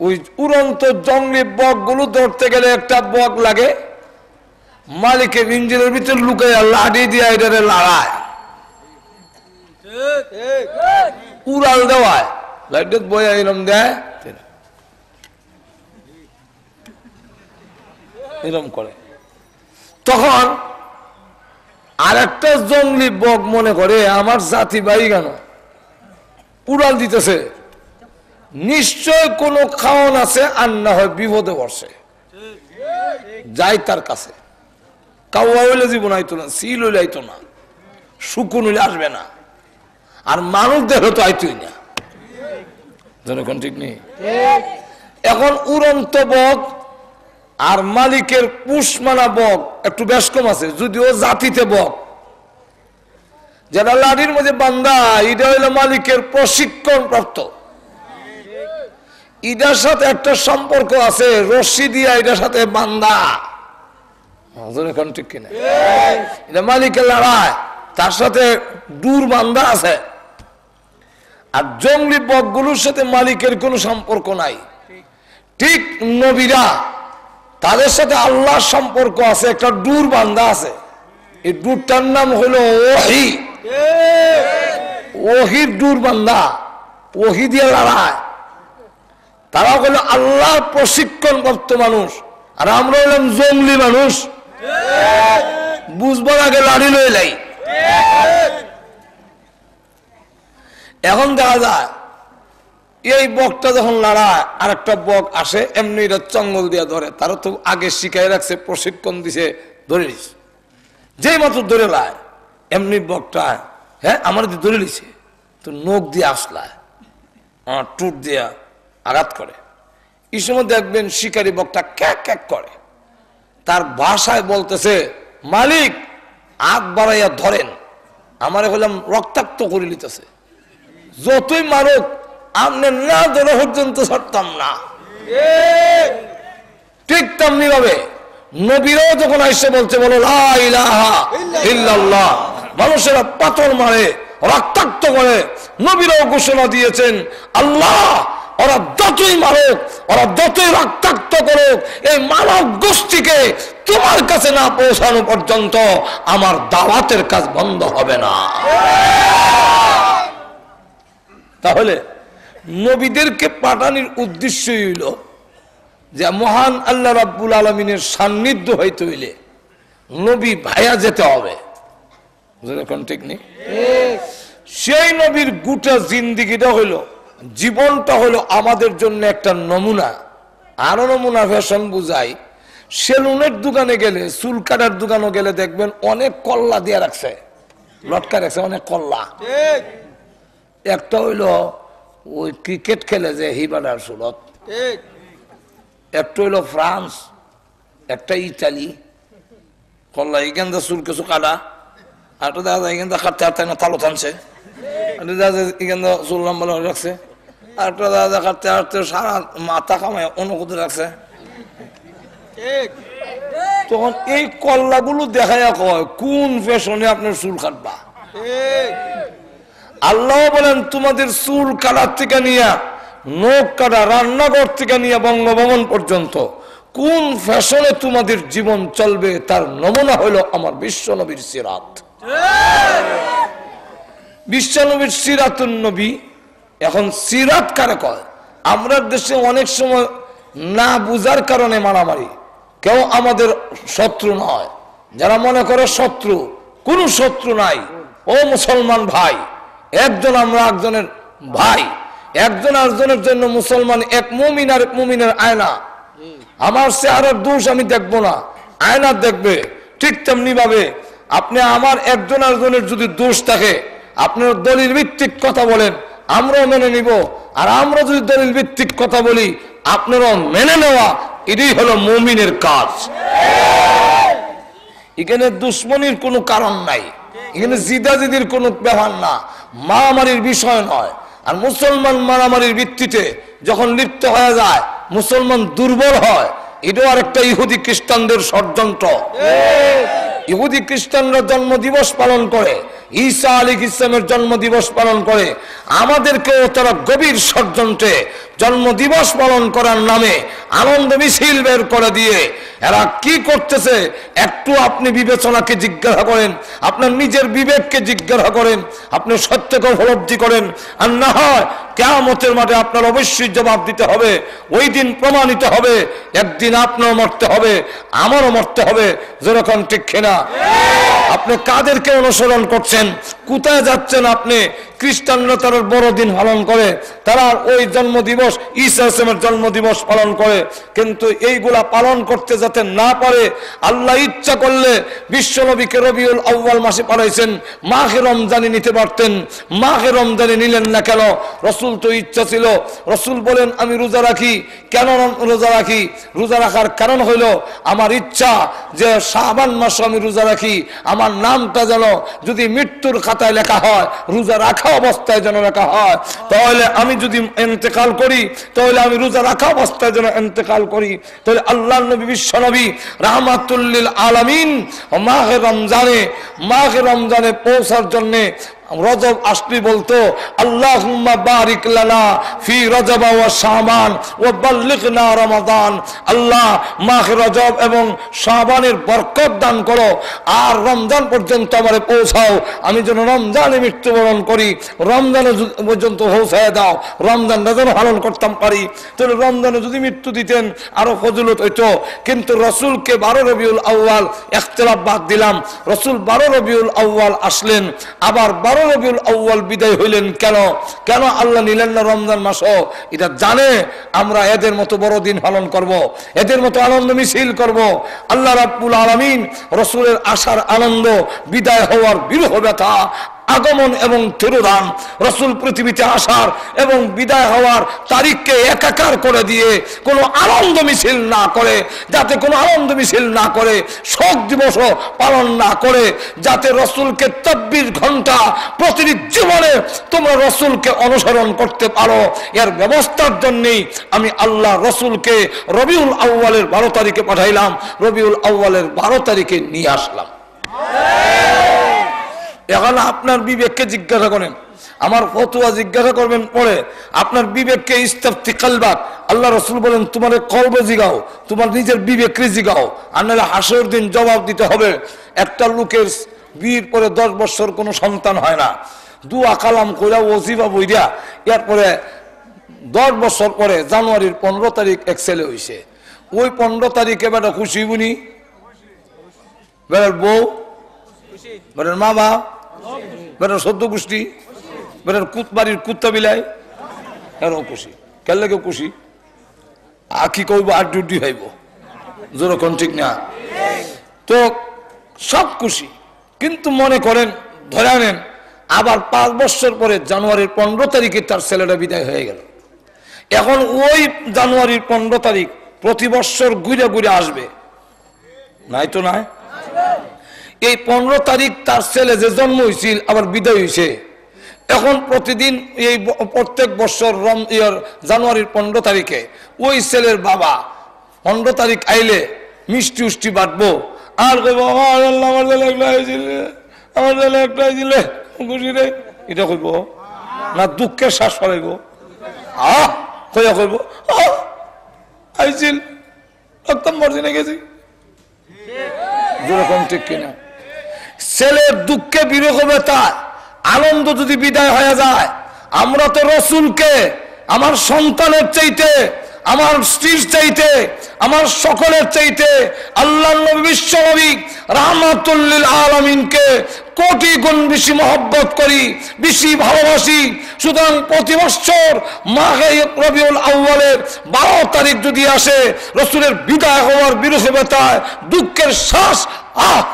ওই উড়ন্ত জঙ্গলি বক গুলো ধরতে গেলে একটা বক লাগে, মালিকের ইঞ্জিনের ভিতরে লুকাইয়া লাঠি দিয়ে এটারে লড়ায়, উড়াল দেওয়ায় লাইট বয়া এরম দেয়, এরম করে। তখন আর একটা জঙ্গলি বক মনে করে আমার জাতি ভাই কেন উড়াল দিতেছে, নিশ্চয় কোনো খাওয়ান আছে, আর না হয় বিপদে বসে, যাই তার কাছে। কাউয়া হইলে জীবন আইতো না, সিল হইলে আইতো না, শুকুন হইলে আসবে না, আর মানুষ দেখলে তো আইতই না। জনগণ ঠিক নেই। এখন উড়ন্ত বক আর মালিকের পুষমানা বক একটু বেশ কম আছে, যদিও জাতিতে বক যারা লাঠির মধ্যে বান্ধা, এটা হইলো মালিকের প্রশিক্ষণ প্রাপ্ত, এটার সাথে একটা সম্পর্ক আছে, রশ্মি দিয়া এটার সাথে বান্ধা, ঠিক কিনা? এটা মালিকের লড়াই, তার সাথে দূর বান্ধা আছে। আর জঙ্গলি বকগুলোর সাথে মালিকের কোনো সম্পর্ক নাই। ঠিক নবীরা, তাদের সাথে আল্লাহর সম্পর্ক আছে, একটা দূর বান্ধা আছে, এই দূরটার নাম হলো ওহী। ওহীর দূর বান্ধা, ওহী দিয়ে লড়ায়। তারা হলো আল্লাহর প্রশিক্ষণ প্রাপ্ত মানুষ, আর আমরা হলাম জঙ্গলি মানুষ, বুঝবার আগে লাড়ি লয়ে লাই। এখন দেখা যায় এই বকটা যখন লড়ায়, আর একটা বক আসে এমনি এটা চঙ্গল দিয়ে ধরে, তারা তো আগে শিখাই রাখছে, প্রশিক্ষণ দিছে, ধরে নিস। যেই মাত্র ধরে লায় এমনি বকটা হ্যাঁ আমার দিয়ে ধরে লিছে, তো নখ দিয়ে আসলায় টুট দিয়া আঘাত করে। এই সময় দেখবেন শিকারী বকটা ক্যাক ক্যাক করে, তার ভাষায় বলতেছে মালিক আগ বাড়াইয়া ধরেন, আমারে হলাম রক্তাক্ত করে নিতেছে, যতই মারুক আপনি না ধরে পর্যন্ত ছাড়তাম না। ঠিক তেমনি ভাবে নবীরাও যখন আইসে বলছে বলো লা ইলাহা ইল্লাল্লাহ, মানুষেরা পাথর মারে রক্তাক্ত করে, নবীরাও ঘোষণা দিয়েছেন আল্লাহ ওরা যতই মারুক, ওরা যতই রক্তাক্ত করুক, এই মানব গোষ্ঠীকে তোমার কাছে না পৌঁছানো পর্যন্ত আমার দাওয়াতের কাজ বন্ধ হবে না। তাহলে নবীদেরকে পাঠানোর উদ্দেশ্য হইল যে মহান আল্লাহ রাব্বুল আলামিনের সান্নিধ্য হইতে হইলে নবী ভাইয়া যেতে হবে, ঠিক নেই? সেই নবীর গোটা জিন্দিগিটা হইল, জীবনটা হলো আমাদের জন্য একটা নমুনা। আরো নমুনা ফ্যাশন বুঝাই, সেলুনের দোকানে গেলে, চুল কাটার দোকানে গেলে দেখবেন অনেক কল্লা দিয়ে রাখছে, লটকা রাখছে অনেক কল্লা। একটা হইলো ওই ক্রিকেট খেলে যে হিবাডার সুরত, একটা হইলো ফ্রান্স, একটা ইতালি কল্লা, এখান চুল কিছু কাটা, আর দাদা এখান কাটতে হাতে না তালো টানছে, এখান চুল লম্বা রাখছে, আর একটা দাদা কাটতে হাঁটতে সারা মাথা কামায় অনুভূতি রাখছে। তখন এই কল্লাগুলো দেখাইয়া কয় কোন ফ্যাশনে আপনার চুল কাটবা। আল্লাহ বলেন তোমাদের চুল কাটার থেকে নিয়ে নখ কাটা, রান্নাঘর থেকে নিয়ে বঙ্গভবন পর্যন্ত কোন ফ্যাশনে তোমাদের জীবন চলবে তার নমুনা হলো আমার বিশ্বনবীর সিরাত। বিশ্বনবীর সিরাতুন নবী। এখন সিরাত কারে কয়? আমরা দেশে অনেক সময় না বুঝার কারণে মারামারি, কেউ আমাদের শত্রু নয়, যারা মনে করে শত্রু, কোন শত্রু নাই। ও মুসলমান ভাই, একজন আমরা একজনের ভাই, একজন আরেকজনের জন্য মুসলমান এক মুমিন আর এক মুমিনের আয়না। আমার চেহারার দোষ আমি দেখবো না, আয়না দেখবে। ঠিক তেমনি ভাবে আপনি আমার একজন আরেকজনের যদি দোষ থাকে, আপনার দলিল ভিত্তিক কথা বলেন, আমরাও মেনে নিব, আর আমরা যদি দলিল ভিত্তিক কথা বলি আপনারাও মেনে নেওয়া, এটাই হলো মুমিনের কাজ। এখানে দুশ্মনীর কোনো কারণ নাই, এখানে জিদাজিদির কোনো ব্যাপার না, মারামারির বিষয় নয়। আর মুসলমান মারামারির ভিত্তিতে যখন লিপ্ত হয়ে যায়, মুসলমান দুর্বল হয়, এটাও আরেকটা ইহুদি খ্রিস্টানদের ষড়যন্ত্র। ইহুদি খ্রিস্টানরা জন্ম দিবস পালন করে, ঈসা আলাইহিস ইসলামের জন্ম দিবস পালন করে, আমাদেরকেও তারা গভীর ষড়যন্ত্রে জন্ম দিবস পালন করার নামে আনন্দ মিছিল বের করে দিয়ে এরা কি করতেছে একটু আপনি বিবেচনাকে জিজ্ঞাসা করেন, আপনার নিজের বিবেককে জিজ্ঞাসা করেন, আপনি সত্যকে উপলব্ধি করেন। আর না হয় কিয়ামতের মাঠে আপনার অবশ্যই জবাব দিতে হবে। ওই দিন প্রমাণিত হবে, একদিন আপনারও মরতে হবে, আমারও মরতে হবে। যেরকম ঠিক কিনা? আপনি কাদেরকে অনুসরণ করছেন, কোথায় যাচ্ছেন? আপনি খ্রিস্টানরা তারা বড়দিন পালন করে, তারা ওই জন্ম দিবস ঈসা ইসলামের জন্ম দিবস পালন করে, কিন্তু এইগুলা পালন করতে যাতে না পারে, আল্লাহ ইচ্ছা করলে বিশ্বনবীকে রবিউল আউয়াল মাসে পাঠাইছেন, মাহে রমজানে নিতে পারতেন, মাহে রমজানে নিলেন না কেন? রসুল তো ইচ্ছা ছিল, রসুল বলেন আমি রোজা রাখি। কেন রোজা রাখি? রোজা রাখার কারণ হইল আমার ইচ্ছা যে শাবান মাসে আমি রোজা রাখি, আমার নামটা যেন যদি মৃত্যুর খাতায় লেখা হয়, রোজা রাখা অবস্থায় যেন লেখা হয়। তাহলে আমি যদি ইন্তেকাল করি, তাহলে আমি রোজা রাখা অবস্থায় যেন ইন্তেকাল করি। তাহলে আল্লাহর নবী বিশ্ব নবী রাহমাতুল লিল আলামিন মাহে রমজানে পৌঁছার জন্য রজব আসলি বলতো আল্লাহুম্মা বারিক লানা ফি রজব ওয়া শাবান ওয়া বাল্লিগনা রমাদান। আল্লাহ মাহে রজব এবং শাবানের বরকত দান করো, আর রমজান পর্যন্ত আমারে পৌঁছাও, আমি যেন রমজানে মৃত্যুবরণ করি, রমজানে পর্যন্ত পৌঁছায় দাও, রমজানটা যেন পালন করতাম পারি। তাহলে রমজানে যদি মৃত্যু দিতেন আরো ফজিলত হইতো। কিন্তু রসুলকে 12 রবিউল আউয়াল ইখতিলাফ বাদ দিলাম, রসুল 12 রবিউল আউয়াল আসলেন, আবার 12 রবিউল আউয়াল বিদায় হইলেন কেন, কেন আল্লাহ নিলেন না রমজান মাসও? এটা জানে আমরা এদের মতো বড় দিন পালন করব, এদের মতো আনন্দ মিছিল করব। আল্লাহ রাব্বুল আলামিন রাসূলের আসার আনন্দ, বিদায় হওয়ার বিরহ ব্যথা, আগমন এবং তিরোধান, রাসূল পৃথিবীতে আসার এবং বিদায় হওয়ার তারিখকে একাকার করে দিয়ে কোনো আনন্দ মিছিল না করে, যাতে কোনো আনন্দ মিছিল না করে, শোক দিবসও পালন না করে, যাতে রাসূলকে 24 ঘন্টা প্রতিটি জীবনে তোমরা রাসূলকে অনুসরণ করতে পারো, এর ব্যবস্থার জন্যই আমি আল্লাহ রাসূলকে রবিউল আউয়ালের 12 তারিখে পাঠাইলাম, রবিউল আউয়ালের 12 তারিখে নিয়ে আসলাম। এখন আপনার বিবেককে জিজ্ঞাসা করেন, আমার ফতোয়া জিজ্ঞাসা করবেন পরে, আপনার বিবেককে ইস্তাফতি কালবাক, আল্লাহ রাসূল বলেন তোমার কলবে জিগাও, তোমার নিজের বিবেককে জিগাও, আর নাহলে হাসরের দিন জবাব দিতে হবে। একটা লোকের বিয়ের পরে 10 বছর কোনো সন্তান হয় না, দুয়া কালাম কইরা ওজিফা বইরা এরপরে 10 বছর পরে জানুয়ারির 15 তারিখ এক ছেলে হইছে। ওই 15 তারিখে বেটা খুশি বুনি, বেটার বউ, বেটার মা বাপ, বেটার সদ্য গোষ্ঠী, বেটার বাড়ির কুত্তা বিলাই, এরও খুশি। কেন লাগে খুশি? আখি কইব আর ডিউটি হইব, যেরকম ঠিক না তো সব খুশি। কিন্তু মনে করেন ধরে আনেন আবার 5 বছর পরে জানুয়ারির 15 তারিখে তার ছেলেটা বিদায় হয়ে গেল। এখন ওই জানুয়ারির 15 তারিখ প্রতি বছর ঘুরে ঘুরে আসবে, নাই তো নাই? এই 15 তারিখ তার ছেলে যে জন্ম হয়েছিল আবার বিদায় হয়েছে। এখন প্রতিদিন এই প্রত্যেক বছর জানুয়ারির 15 তারিখে ওই ছেলের বাবা 15 তারিখ আইলে মিষ্টি উষ্টি বাটবো, আর কইব আমার ছেলে একটা হয়েছিল, আমার ছেলে একটা হয়েছিল, খুশি রে, এটা কইব না দুঃখের শ্বাস ফলাইব? কইয়া কইব আইছিল একদম মর্জিনে গেছি, যেরকম ঠিক কিনা? ছেলের দুঃখে বিরহ ব্যথা আনন্দ যদি বিদায় হয়ে যায়, আমরা তো রাসূলকে আমার সন্তানের চাইতে, আমার স্ত্রীর চাইতে, আমার সকলের চাইতে আল্লাহর নবী বিশ্বনবী রাহমাতুল লিল আলামিনকে কোটি গুণ বেশি মহব্বত করি, বেশি ভালোবাসি। সুতরাং প্রতি বছর মাহে রবিউল আউয়ালের 12 তারিখ যদি আসে, রাসূলের বিদায় হওয়ার বিরহ ব্যথায় দুঃখের শ্বাস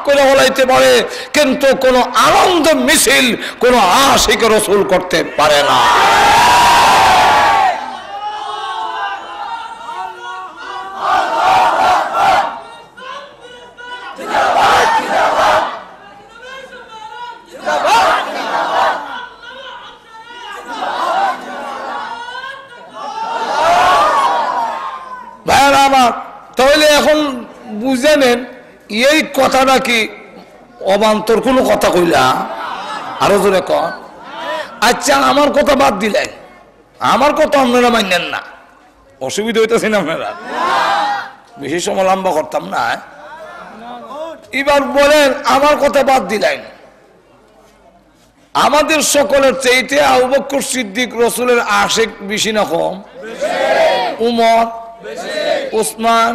করে বলাইতে পারে, কিন্তু কোন আনন্দ মিছিল কোন আশিক রাসূল করতে পারে না। ভাইরা আমার, তাহলে এখন বুঝে নেন এই কথাটা কি অবান্তর কোনো কথা কইলা? আরো জোরে কন। আচ্ছা আমার কথা বাদ দিলেন, আমার কথা আপনারা মানেন না, অসুবিধা হইতেছেন আপনারা? বেশি সময় লম্বা করতাম না। এবার বলেন আমার কথা বাদ দিলেন, আমাদের সকলের চাইতে আবু বকর সিদ্দিক রাসূলের আশিক বেশি না কম? উমর, উসমান,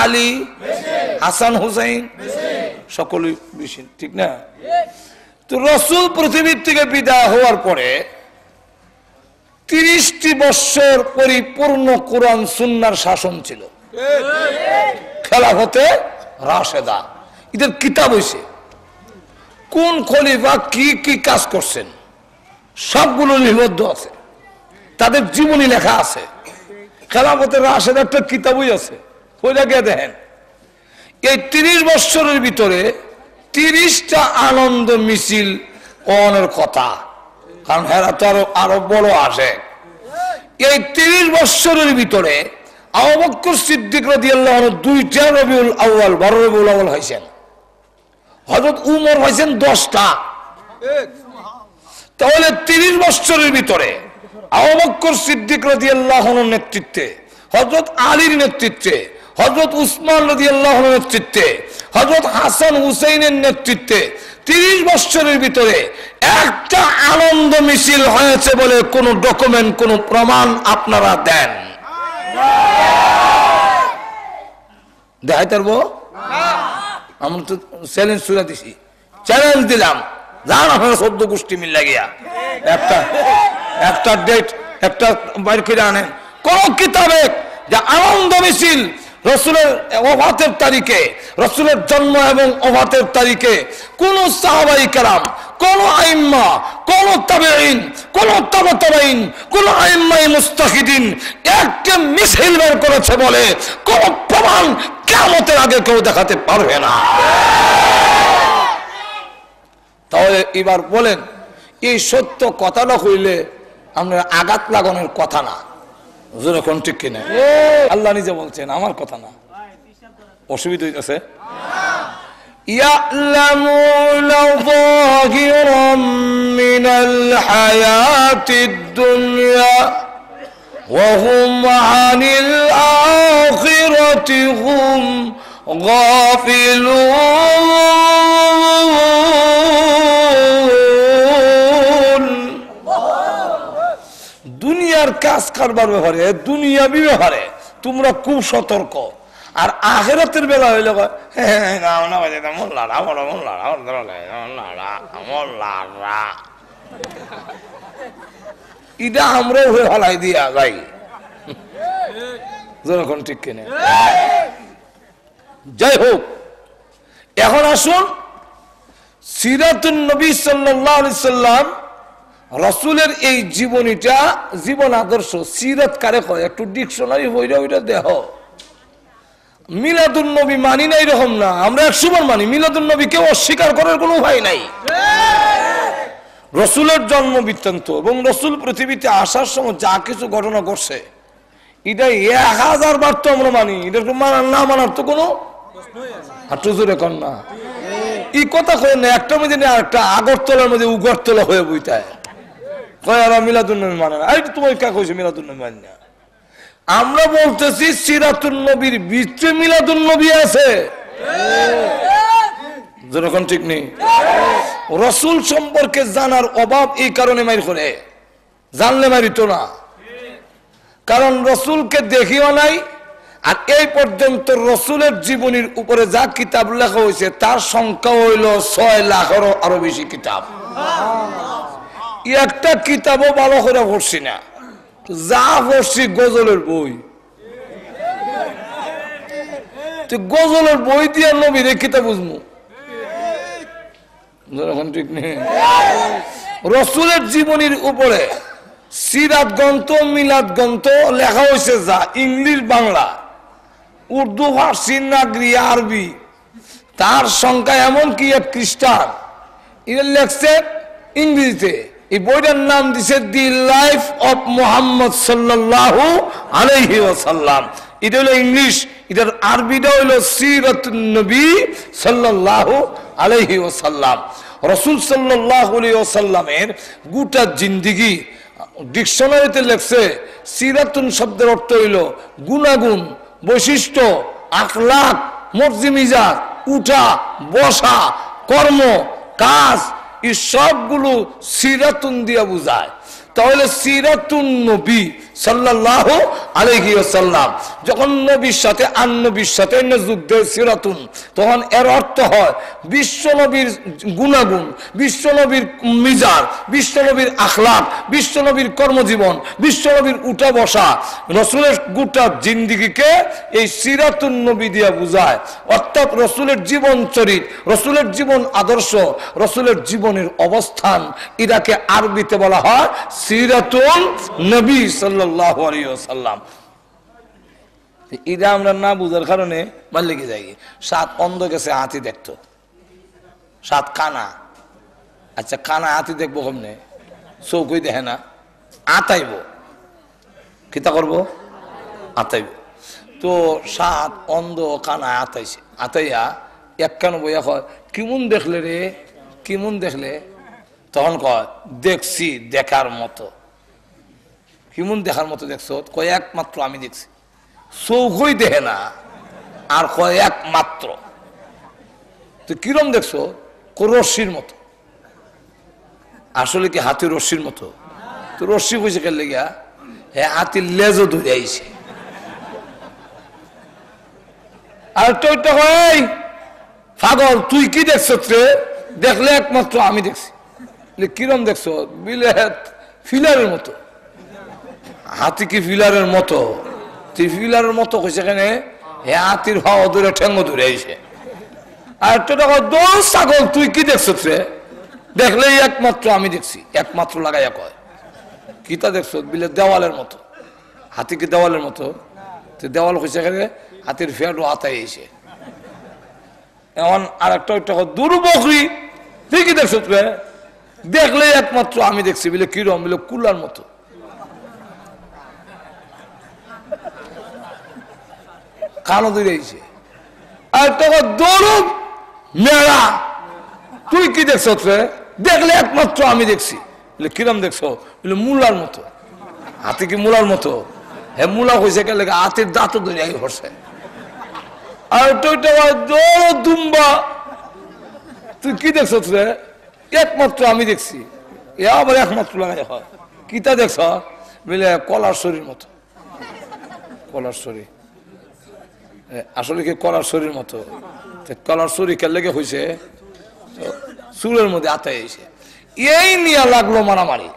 আলী, হাসান, হুসাইন সকলেই বেশি, ঠিক না? তো রাসূল পৃথিবীর থেকে বিদায় হওয়ার পরে 30টি বছর পরিপূর্ণ কোরআন সুন্নাহর শাসন ছিল। খেলাফতে রাশেদা, এদের কিতাব হইছে, কোন খলিফা কি কি কাজ করছেন সবগুলো লিপিবদ্ধ আছে, তাদের জীবনী লেখা আছে। খেলাফতে রাশেদার একটা কিতাবই আছে, ওইটা গিয়ে দেখেন। এই 30 বছরের ভিতরে 30টা আনন্দ মিছিল অনের কথা, কারণ হেরা তো আরো বড় আসে। এই 30 বছরের ভিতরে আবু বকর সিদ্দিক রাদিয়াল্লাহু আনহু 2টা রবিউল আউয়াল 12 রবিউল আউয়াল হয়েছেন, হযরত উমর হয়েছেন 10টা। তাহলে 30 বছরের ভিতরে আবু বকর সিদ্দিক রাদিয়াল্লাহু আনহুর নেতৃত্বে, হযরত আলীর নেতৃত্বে, হযরত উসমান রাদিয়াল্লাহু আনহুর নেতৃত্বে, হযরত হাসান হুসাইনের নেতৃত্বে 30 বছরের ভিতরে একটা আনন্দ মিছিল হয়েছে বলে কোন ডকুমেন্ট, কোন প্রমাণ আপনারা দেন? দেখাই পারবো? আমরা তো চ্যালেঞ্জ ছুড়ে দিছি, চ্যালেঞ্জ দিলাম, যান আপনারা 14 গোষ্ঠী মিল্লা গিয়া একটা ডেট একটা বাইর করে আনেন কোন কিতাবে যে আনন্দ মিছিল রসুলের ওফাতের তারিখে, রসুলের জন্ম এবং ওফাতের তারিখে কোন সাহাবাই কেরাম, কোন আইম্মা, কোন তাবেঈন, কোন তাবে তাবেঈন, কোন আইম্মায়ে মুস্তাহিদিন একটা মিছিল বের করেছে বলে কোন প্রমাণ কিয়ামতের আগে কেউ দেখাতে পারবে না। তাহলে এবার বলেন, এই সত্য কথাটা হইলে আমরা আঘাত লাগানোর কথা না, কোন ঠিক কিনা? আল্লাহ নিজে বলছেন, আমার কথা না। অসুবিধা হইতেছে? يَعْلَمُونَ ظَاهِرًا مِنَ الْحَيَاةِ الدُّنْيَا وَهُمْ عَنِ الْآخِرَةِ هُمْ غَافِلُونَ। দুনিয়ার কাজ কারবার ব্যাপারে, দুনিয়াবি ব্যাপারে তোমরা খুব সতর্ক, আর আখিরাতের বেলা হইলে ইটা আমরা হয়ে ফেলাই দিয়া যাই, যখন ঠিক কিনে। যাই হোক, এখন আসুন সিরাতুন নবী সাল্লাল্লাহু আলাইহি সাল্লাম রসুলের এই জীবনীটা, জীবন আদর্শ সিরাত কারে কয়, একটু ডিকশনারি হইরা হইরা দেহ। মিলাদুন নবী মানি না এরকম না, আমরা 100 বার মানি। মিলাদুন নবী কেউ অস্বীকার করার কোনো উপায় নাই। রসুলের জন্ম বৃত্তান্ত এবং রসুল পৃথিবীতে আসার সময় যা কিছু ঘটনা ঘটছে এটা 1000 বার তো আমরা মানি, এটা মানার না মানার তো কোনো হাঁটু জোরে কর না। এই কথা কয় না, একটা মধ্যে না একটা আগরতলার মধ্যে উগরতলা হয়ে বইতায় কয় আর মিলাদুন নবী মানে না। এই তোমার কা কইছে মিলাদুন নবী মানে না? আমরা বলতেছি সিরাতুন নবীর ভিতরে মিলাদুন নবী আছে, যেরকম ঠিক নেই। রসুল সম্পর্কে জানার অভাব এই কারণে মাইর করে, জানলে মারিত না, কারণ রসুলকে দেখিও নাই। আর এই পর্যন্ত রসুলের জীবনীর উপরে যা কিতাব লেখা হয়েছে তার সংখ্যা হইল 6 লাখেরও আরো বেশি কিতাব। একটা কিতাবও ভালো করে পড়ছি না, যা পড়ছি গজলের বই। গজলের বই দিয়ে নবীর কিতাব বুঝবো, ঠিক নেই। রসুলের জীবনীর উপরে সিরাত গ্রন্থ, মিলাদ গ্রন্থ লেখা হয়েছে যা ইংলিশ, বাংলা, উর্দু, ফার্সি, নাগরি, আরবি, তার সংখ্যা এমনকি এক খ্রিস্টান এটা লেখছে ইংরেজিতে। এই বইটার নাম দিছে দি লাইফ অফ মুহাম্মদ সাল্লাল্লাহু আলাইহি ওয়াসাল্লাম। এটা হলো ইংলিশ, এটার আরবিটা হইল সিরাতুন নবী সাল্লাল্লাহু আলাইহি ওয়াসাল্লাম। রাসূল সাল্লাল্লাহু আলাইহি ওয়াসাল্লামের গোটা জিন্দেগি ডিকশনারিতে লেখছে। সিরাতুন শব্দের অর্থ হইল গুণাগুণ, বৈশিষ্ট্য, আখলাক, মর্জিমিজাজ, উঠা বসা, কর্ম কাজ, এই সবগুলো সিরাতুন দিয়া বুঝায়। তাহলে সিরাতুন নবী সাল্লাল্লাহু আলাইহি ওয়াসাল্লাম যখন নবীর সাথে আর নবীর সাথে যোগ দেয় সিরাতুন, তখন এর অর্থ হয় বিশ্ব নবীর গুণাগুণ, বিশ্ব নবীর মিজাজ, বিশ্ব নবীর আখলাক, বিশ্ব নবীর কর্মজীবন, বিশ্ব নবীর উঠা বসা, রসুলের গোটা জিন্দিগিকে এই সিরাতুন নবী দিয়া বুঝায়। অর্থাৎ রসুলের জীবন চরিত, রসুলের জীবন আদর্শ, রসুলের জীবনের অবস্থান, এটাকে আরবিতে বলা হয় সিরাতুন নবী সাল্লাল্লাহু আলাইহি ওয়াসাল্লাম। এটা আমরা না বুঝার কারণে ভাল লেগে যাই। 7 অন্ধ গেছে হাতি দেখতো, 7 কানা। আচ্ছা কানা হাতি দেখবো কেমনে? চৌকই দেখে না, আতাইব, কিতা করবো? আতাইব। তো 7 অন্ধ কানা আতাইছে, আতাইয়া এক কানো বইয়া কয় কেমন দেখলে রে, কেমন দেখলে? তখন কয় দেখছি দেখার মতো। কেমন দেখার মতো দেখছো? কয় একমাত্র আমি দেখছি। চৌকই দেখে না, আর কয় একমাত্র। তো কিরম দেখছো? রশ্মির মতো। আসলে কি হাতি রশ্মির মতো? তো রশ্মি কইছে কেন লেগা? হ্যাঁ, হাতির লেজও ধরে আইছে। আর তো পাগল তুই কি দেখছ রে? দেখলে একমাত্র আমি দেখছি। কিরম দেখছো? বিলে ফিলারের মতো। হাতি কি ফিলারের মতো? তুই ফিলারের মতো কইছে এখানে হাতির ভাও ধরে ঠেঙ্গ ধরে আইছে। আর একটা টাকা দোল ছাগল, তুই কি দেখছো রে? দেখলেই একমাত্র আমি দেখছি, একমাত্র লাগাইয়া কয় কিতা দেখছো? বিলে দেওয়ালের মতো। হাতি কি দেওয়ালের মতো? তুই দেওয়াল কইছে এখানে হাতির ফেটও হাতাই আইছে। এমন আর একটা দূর বকরি, তুই কি দেখছো রে? দেখলেই একমাত্র আমি দেখছি। বিলে কিরম? বিলে কুলার মতো। কালো দিয়েছে। আর তোকে দৌড় মেলা, তুই কি দেখছো রে? দেখলে একমাত্র আমি দেখছি। কিরম দেখছো? বলে মূলার মতো। হাতি কি মূলার মতো? হ্যাঁ, মূলা হয়েছে কে লেগে হাতির দাঁতও ধরে হচ্ছে। আর দৌড় দুম্বা, তুই কি দেখছো রে? একমাত্র আমি দেখছি। এ আবার একমাত্র লাগাই হয়। কিতা দেখছ? বলে কলার শরীর মতো। কলার শরীর আসলে কি কলার শরীর মতো? কলার শরীর কে লেগে হয়েছে চুলের মধ্যে আতায় এসে। এই নিয়ে লাগলো মারামারি।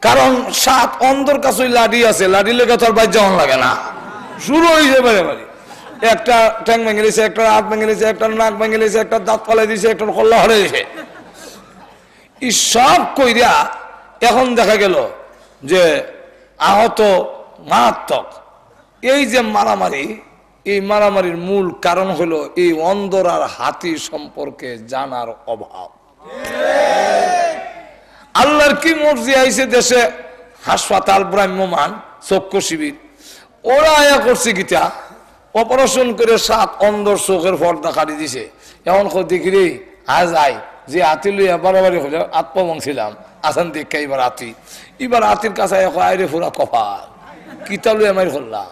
কারণ 7 অন্ধর কাছে লাঠি আছে, লাঠি লেগে তোর বাইর যাওয়ান লাগে না, শুরু হয়েছে মারামারি। একটা ট্যাং ভেঙে দিয়েছে, একটা হাত ভেঙে দিয়েছে, একটা নাক ভেঙে দিয়েছে, একটা দাঁত ফালাই দিয়েছে, একটা কল্লা হরে দিয়েছে। এই সব কইরা এখন দেখা গেল যে আহত মারাত্মক। এই যে মারামারি, এই মারামারির মূল কারণ হলো এই অন্ধর আর হাতি সম্পর্কে জানার অভাব। আল্লাহর কি মর্জি আইছে দেশে হাসপাতাল, ব্রাহ্মমান, চক্ষু শিবির, ওরা আয়া করছে গীতা অপারেশন করে 7 অন্ধর চোখের পর্দা কাটি দিছে। এমন দেখি রে আজ আয় যে হাতি লইয়া বাড়াবাড়ি হলে আত্মা ভাঙছিলাম আসান দেখে এবার হাতি, এবার হাতির কাছে আইরে ফুরা কপাল কিতা লইয়া মারি করলাম।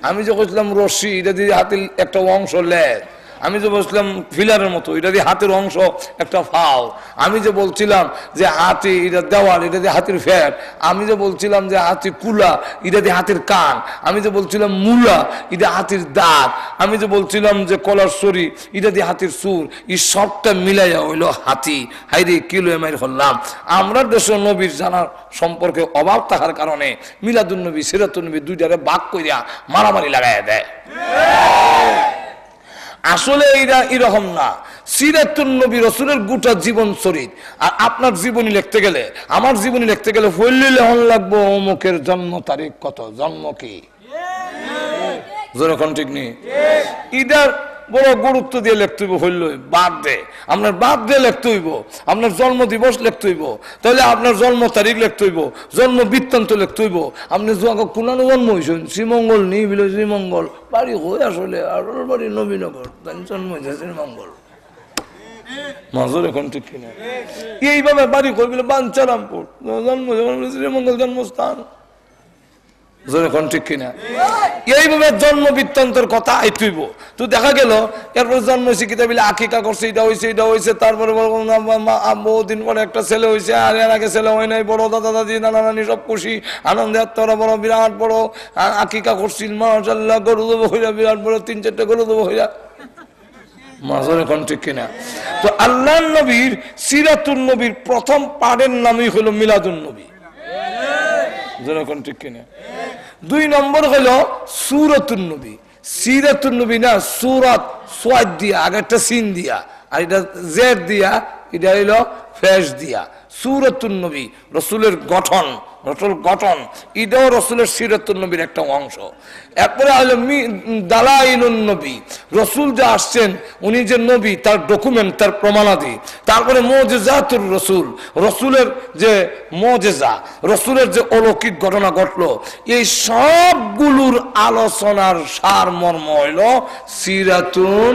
আমি যে বলছিলাম রশি, এটা দিয়ে হাতির একটা অংশ লেজ। আমি যে বলছিলাম ফিলারের মতো, এটা দিয়ে হাতের অংশ একটা ফাও। আমি যে বলছিলাম যে হাতি এটা দেওয়াল, এটা দিয়ে হাতির ফ্যাট। আমি যে বলছিলাম যে হাতি কুলা, এটা দিয়ে হাতির কান। আমি যে বলছিলাম মূলা, এটা হাতির দাঁত। আমি যে বলছিলাম যে কলার শরী, এটা দিয়ে হাতির সুর। এই সবটা মিলাইয়া হইলো হাতি। হাইরে কিলো এমাইর হলাম। আমরা দেশের নবীর জানার সম্পর্কে অভাব থাকার কারণে মিলাদুন্নবী, সিরাতুন্নবী দুইটারে ভাগ কইরা মারামারি লাগাইয়া দেয়। আসলে এইটা এরকম না। সিরাতুন নবী রাসূলের গোটা জীবন চরিত। আর আপনার জীবনী লিখতে গেলে, আমার জীবনী লিখতে গেলে ফলিল হন লাগবো অমুকের জন্ম তারিখ কত, জন্ম কি, যেরকম ঠিক নেই। এটার বড় গুরুত্ব দিয়ে লিখতে হইব। হইল বার্থডে, আপনার বার্থডে লিখতে হইব, আপনার জন্ম দিবস লিখতে হইব, তাহলে আপনার জন্ম তারিখ লিখতে হইব, জন্ম বৃত্তান্ত লিখতে হইব। আপনি কোনানো জন্ম হয়েছেন শ্রীমঙ্গল নেই বিলে, শ্রীমঙ্গল বাড়ি হয়ে আসলে আর বাড়ি নবীনগর, জন্ম হয়েছে শ্রীমঙ্গল মাজর, এখন ঠিক কিনা। এইভাবে বাড়ি করবিলে বাঞ্চারামপুর, জন্ম শ্রীমঙ্গল জন্মস্থান, যখন ঠিক কিনা। এইভাবে জন্ম বৃত্তান্তের কথা আইতেইব। তো দেখা গেল এরপর জন্ম হয়েছে কিতা বিলে আকিকা করছে, এটা হয়েছে, এটা হয়েছে। তারপরে বহুদিন পরে একটা ছেলে হয়েছে, আর এর আগে ছেলে হয় নাই। বড় দাদা দাদি নানা নানি সব খুশি আনন্দে, আত্মরা বড় বিরাট বড় আকিকা করছিল, মাশাআল্লাহ গরু দেবো হইয়া, বিরাট বড় 3-4টা গরু দেবো হইয়া মাজর, এখন ঠিক কিনা। তো আল্লাহ নবীর সিরাতুন নবীর প্রথম পাঠের নামই হলো মিলাদুন নবী, যেরকম ঠিক কিনা। 2 নম্বর হলো সূরাতুন নবী। সিরাতুন নবী না, সূরাত সোয়াদ দিয়া, আগে একটা সিন দিয়া, আর এটা জেড দিয়া, এটা হইলো ফেস দিয়া। সূরাতুন নবী রাসূলের গঠন, রসুল গঠন, এটাও রসুলের সিরাতুন নবীর একটা অংশ। এরপরে হলো দালাইলুন নবী, রসুল যে আসছেন উনি যে নবী, তার ডকুমেন্ট, তার প্রমাণাদি। তারপরে মুজিজাতুর রসুল, রসুলের যে মুজিজা, রসুলের যে অলৌকিক ঘটনা ঘটলো, এই সবগুলোর আলোচনার সারমর্ম হইল সিরাতুন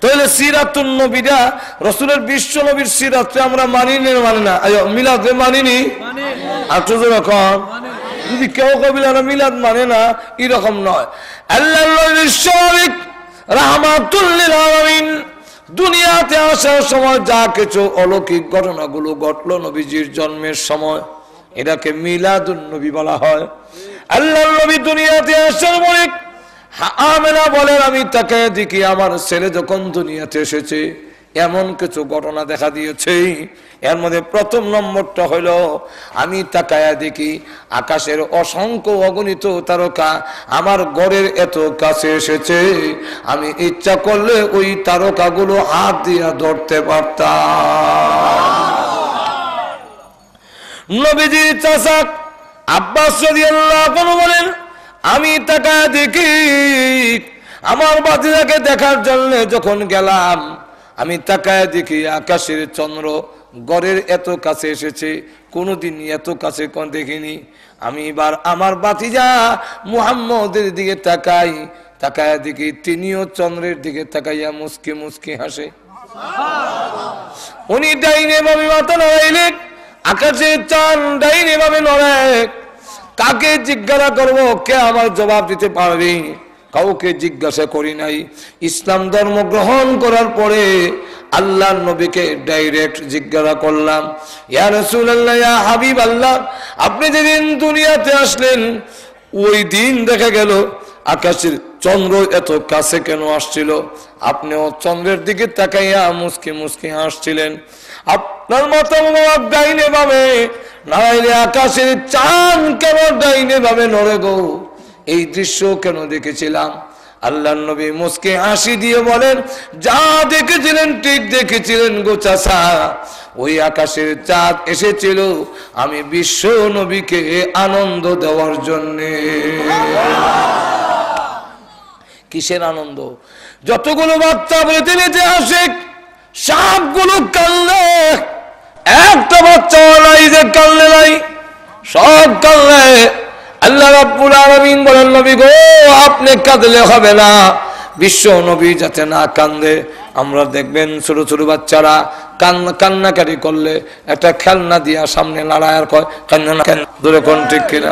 তাহলে সিরাতুন নবীরা রসুলের বিশ্ব নবীর সিরাতকে আমরা মানি না, মানি না, মিলাদে মানিনি। রকম যদি কেউ কবিলারা মিলাদ মানে না, এরকম নয়। আল্লাহ রাহমাতুল লিল আলামিন দুনিয়াতে আসার সময় যা কিছু অলৌকিক ঘটনাগুলো ঘটলো নবীজির জন্মের সময়, এটাকে মিলাদুন নবী বলা হয়। আল্লাহ নবী দুনিয়াতে আসার পরে আমেনা বলেন আমি তাকায় দেখি আমার ছেলে যখন দুনিয়াতে এসেছে এমন কিছু ঘটনা দেখা দিয়েছে। এর মধ্যে প্রথম নম্বরটা হলো আমি তাকায়া দেখি আকাশের অসংখ্য অগণিত তারকা আমার ঘরের এত কাছে এসেছে, আমি ইচ্ছা করলে ওই তারকাগুলো হাত দিয়ে ধরতে পারতাম। নবীজির চাচা আব্বাস রাদিয়াল্লাহু আনহু বলেন আমি তাকায়া দেখি আমার বাতিজাকে দেখার জন্য যখন গেলাম আমি তাকায় দেখি আকাশের চন্দ্র গড়ের এত কাছে এসেছে, কোনোদিন এত কাছে কোন দেখিনি। আমি এবার আমার বাতিজা মুহাম্মদের দিকে তাকাই, তাকায় দেখি তিনিও চন্দ্রের দিকে তাকাইয়া মুস্কি মুস্কি হাসে। উনি ডাইনে ভাবে মাথা নড়াইলেন, আকাশের চাঁদ ডাইনে ভাবে নড়ায়। কাকে জিজ্ঞাসা করবো, কে আমার জবাব দিতে পারবে? কাউকে জিজ্ঞাসা করি নাই। ইসলাম ধর্ম গ্রহণ করার পরে আল্লাহর নবীকে ডাইরেক্ট জিজ্ঞাসা করলাম, ইয়া রাসূলুল্লাহ, ইয়া হাবিবাল্লাহ, আপনি যেদিন দুনিয়াতে আসলেন ওই দিন দেখা গেল আকাশের চন্দ্র এত কাছে কেন আসছিল? আপনিও চন্দ্রের দিকে তাকাইয়া মুস্কি মুস্কি হাসছিলেন। আপনার মাথা মুবারক ডাইনে বামে নাইলে আকাশের চাঁদ কেন ডাইনে বামে নড়ে গো? এই দৃশ্য কেন দেখেছিলাম? আল্লাহর নবী মুস্কি হাসি দিয়ে বলেন, যা দেখেছিলেন ঠিক দেখেছিলেন গো চাচা। ওই আকাশের চাঁদ এসেছিল আমি বিশ্ব নবীকে আনন্দ দেওয়ার জন্যে। কিসের আনন্দ? যতগুলো বাচ্চা পৃথিবীতে আসে সবগুলো কান্নে, একটা বাচ্চা নাই যে কান্নে নাই, সব কান্নে। আল্লাহ রাব্বুল আলামিন বলেন, নবী গো আপনি কাঁদলে হবে না, বিশ্ব নবী যাতে না কান্দে। আমরা দেখবেন ছোট ছোট বাচ্চারা কান্নাকাটি করলে একটা খেলনা দিয়া সামনে লড়াই আর কয় কান্না না, দূরে কোন ঠিক কিনা?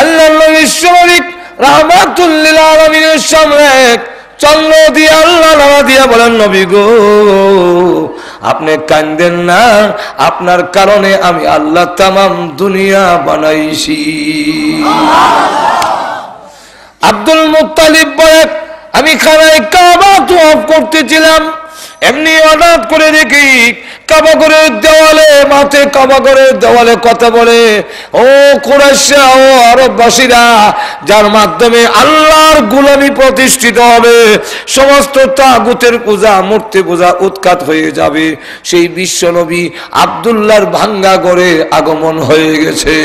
আল্লাহ নবী বিশ্ব নবী রাহমাতুল লিল আলামিনের সামনে চন্দ্র দিয়া আল্লাহ নামা দিয়া বলেন, নবী গো আপনি কান্দেন না, আপনার কারণে আমি আল্লাহ তামাম দুনিয়া বানাইছি। আব্দুল মুত্তালিব বলে, আমি খানায় কাবা তওয়াফ করতেছিলাম, এমনি হঠাৎ করে দেখি কাবাগরের দেওয়ালে, মাঠে কাবাগরের দেওয়ালে কথা বলে, ও কুরাইশরা, ও আরববাসীরা, যার মাধ্যমে আল্লাহর গোলামি প্রতিষ্ঠিত হবে, সমস্ত তাগুতের পূজা মূর্তি পূজা উৎখাত হয়ে যাবে, সেই বিশ্ব নবী আব্দুল্লাহর ভাঙ্গা ঘরে আগমন হয়ে গেছে।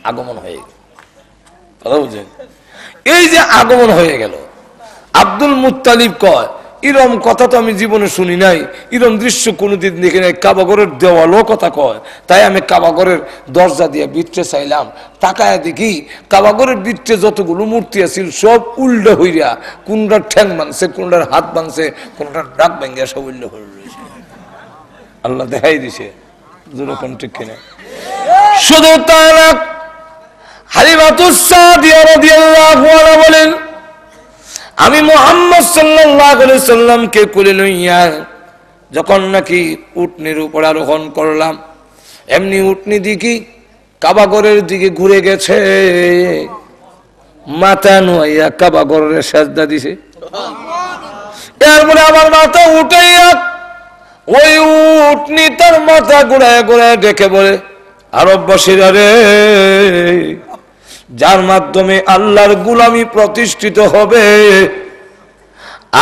আগমন হয়ে গেছে, কথা বুঝলেন? এই যে আগমন হয়ে গেল, আব্দুল মুত্তালিব কয়, এরম কথা তো আমি জীবনে শুনি নাই, এরম দৃশ্য কোনোদিন দেখি নাই, কাবাগরের দেওয়ালও কথা কয়। তাই আমি কাবাগরের দরজা দিয়ে ভিতরে চাইলাম, তাকায় দেখি কাবাগরের ভিতরে যতগুলো মূর্তি আছিল সব উল্টা হইয়া, কোনটার ঠ্যাং ভাঙছে, কোনটার হাত ভাঙছে, কোনটার ডাক ভাঙিয়া সব উল্টা হয়ে রয়েছে। আল্লাহ দেখাই দিছে, ঠিক কিনা? শুধু তা না, হালিমাতুস সাদিয়া রাদিয়াল্লাহু আনহা বলেন, আমি মুহাম্মদ সাল্লাল্লাহু আলাইহি সাল্লামকে কোলে লইয়া যখন নাকি উটনির উপর আরোহণ করলাম, এমনি উটনি দেখি কাবাগরের দিকে ঘুরে গেছে, মাথা নুয়াইয়া কাবাগরের সাজদা দিছে। এরপরে আমার মাথা উঠাইয়া ওই উটনি তার মাথা ঘুরায় ঘুরায় ডেকে বলে, আরববাসীরা রে, যার মাধ্যমে আল্লাহর গোলামি প্রতিষ্ঠিত হবে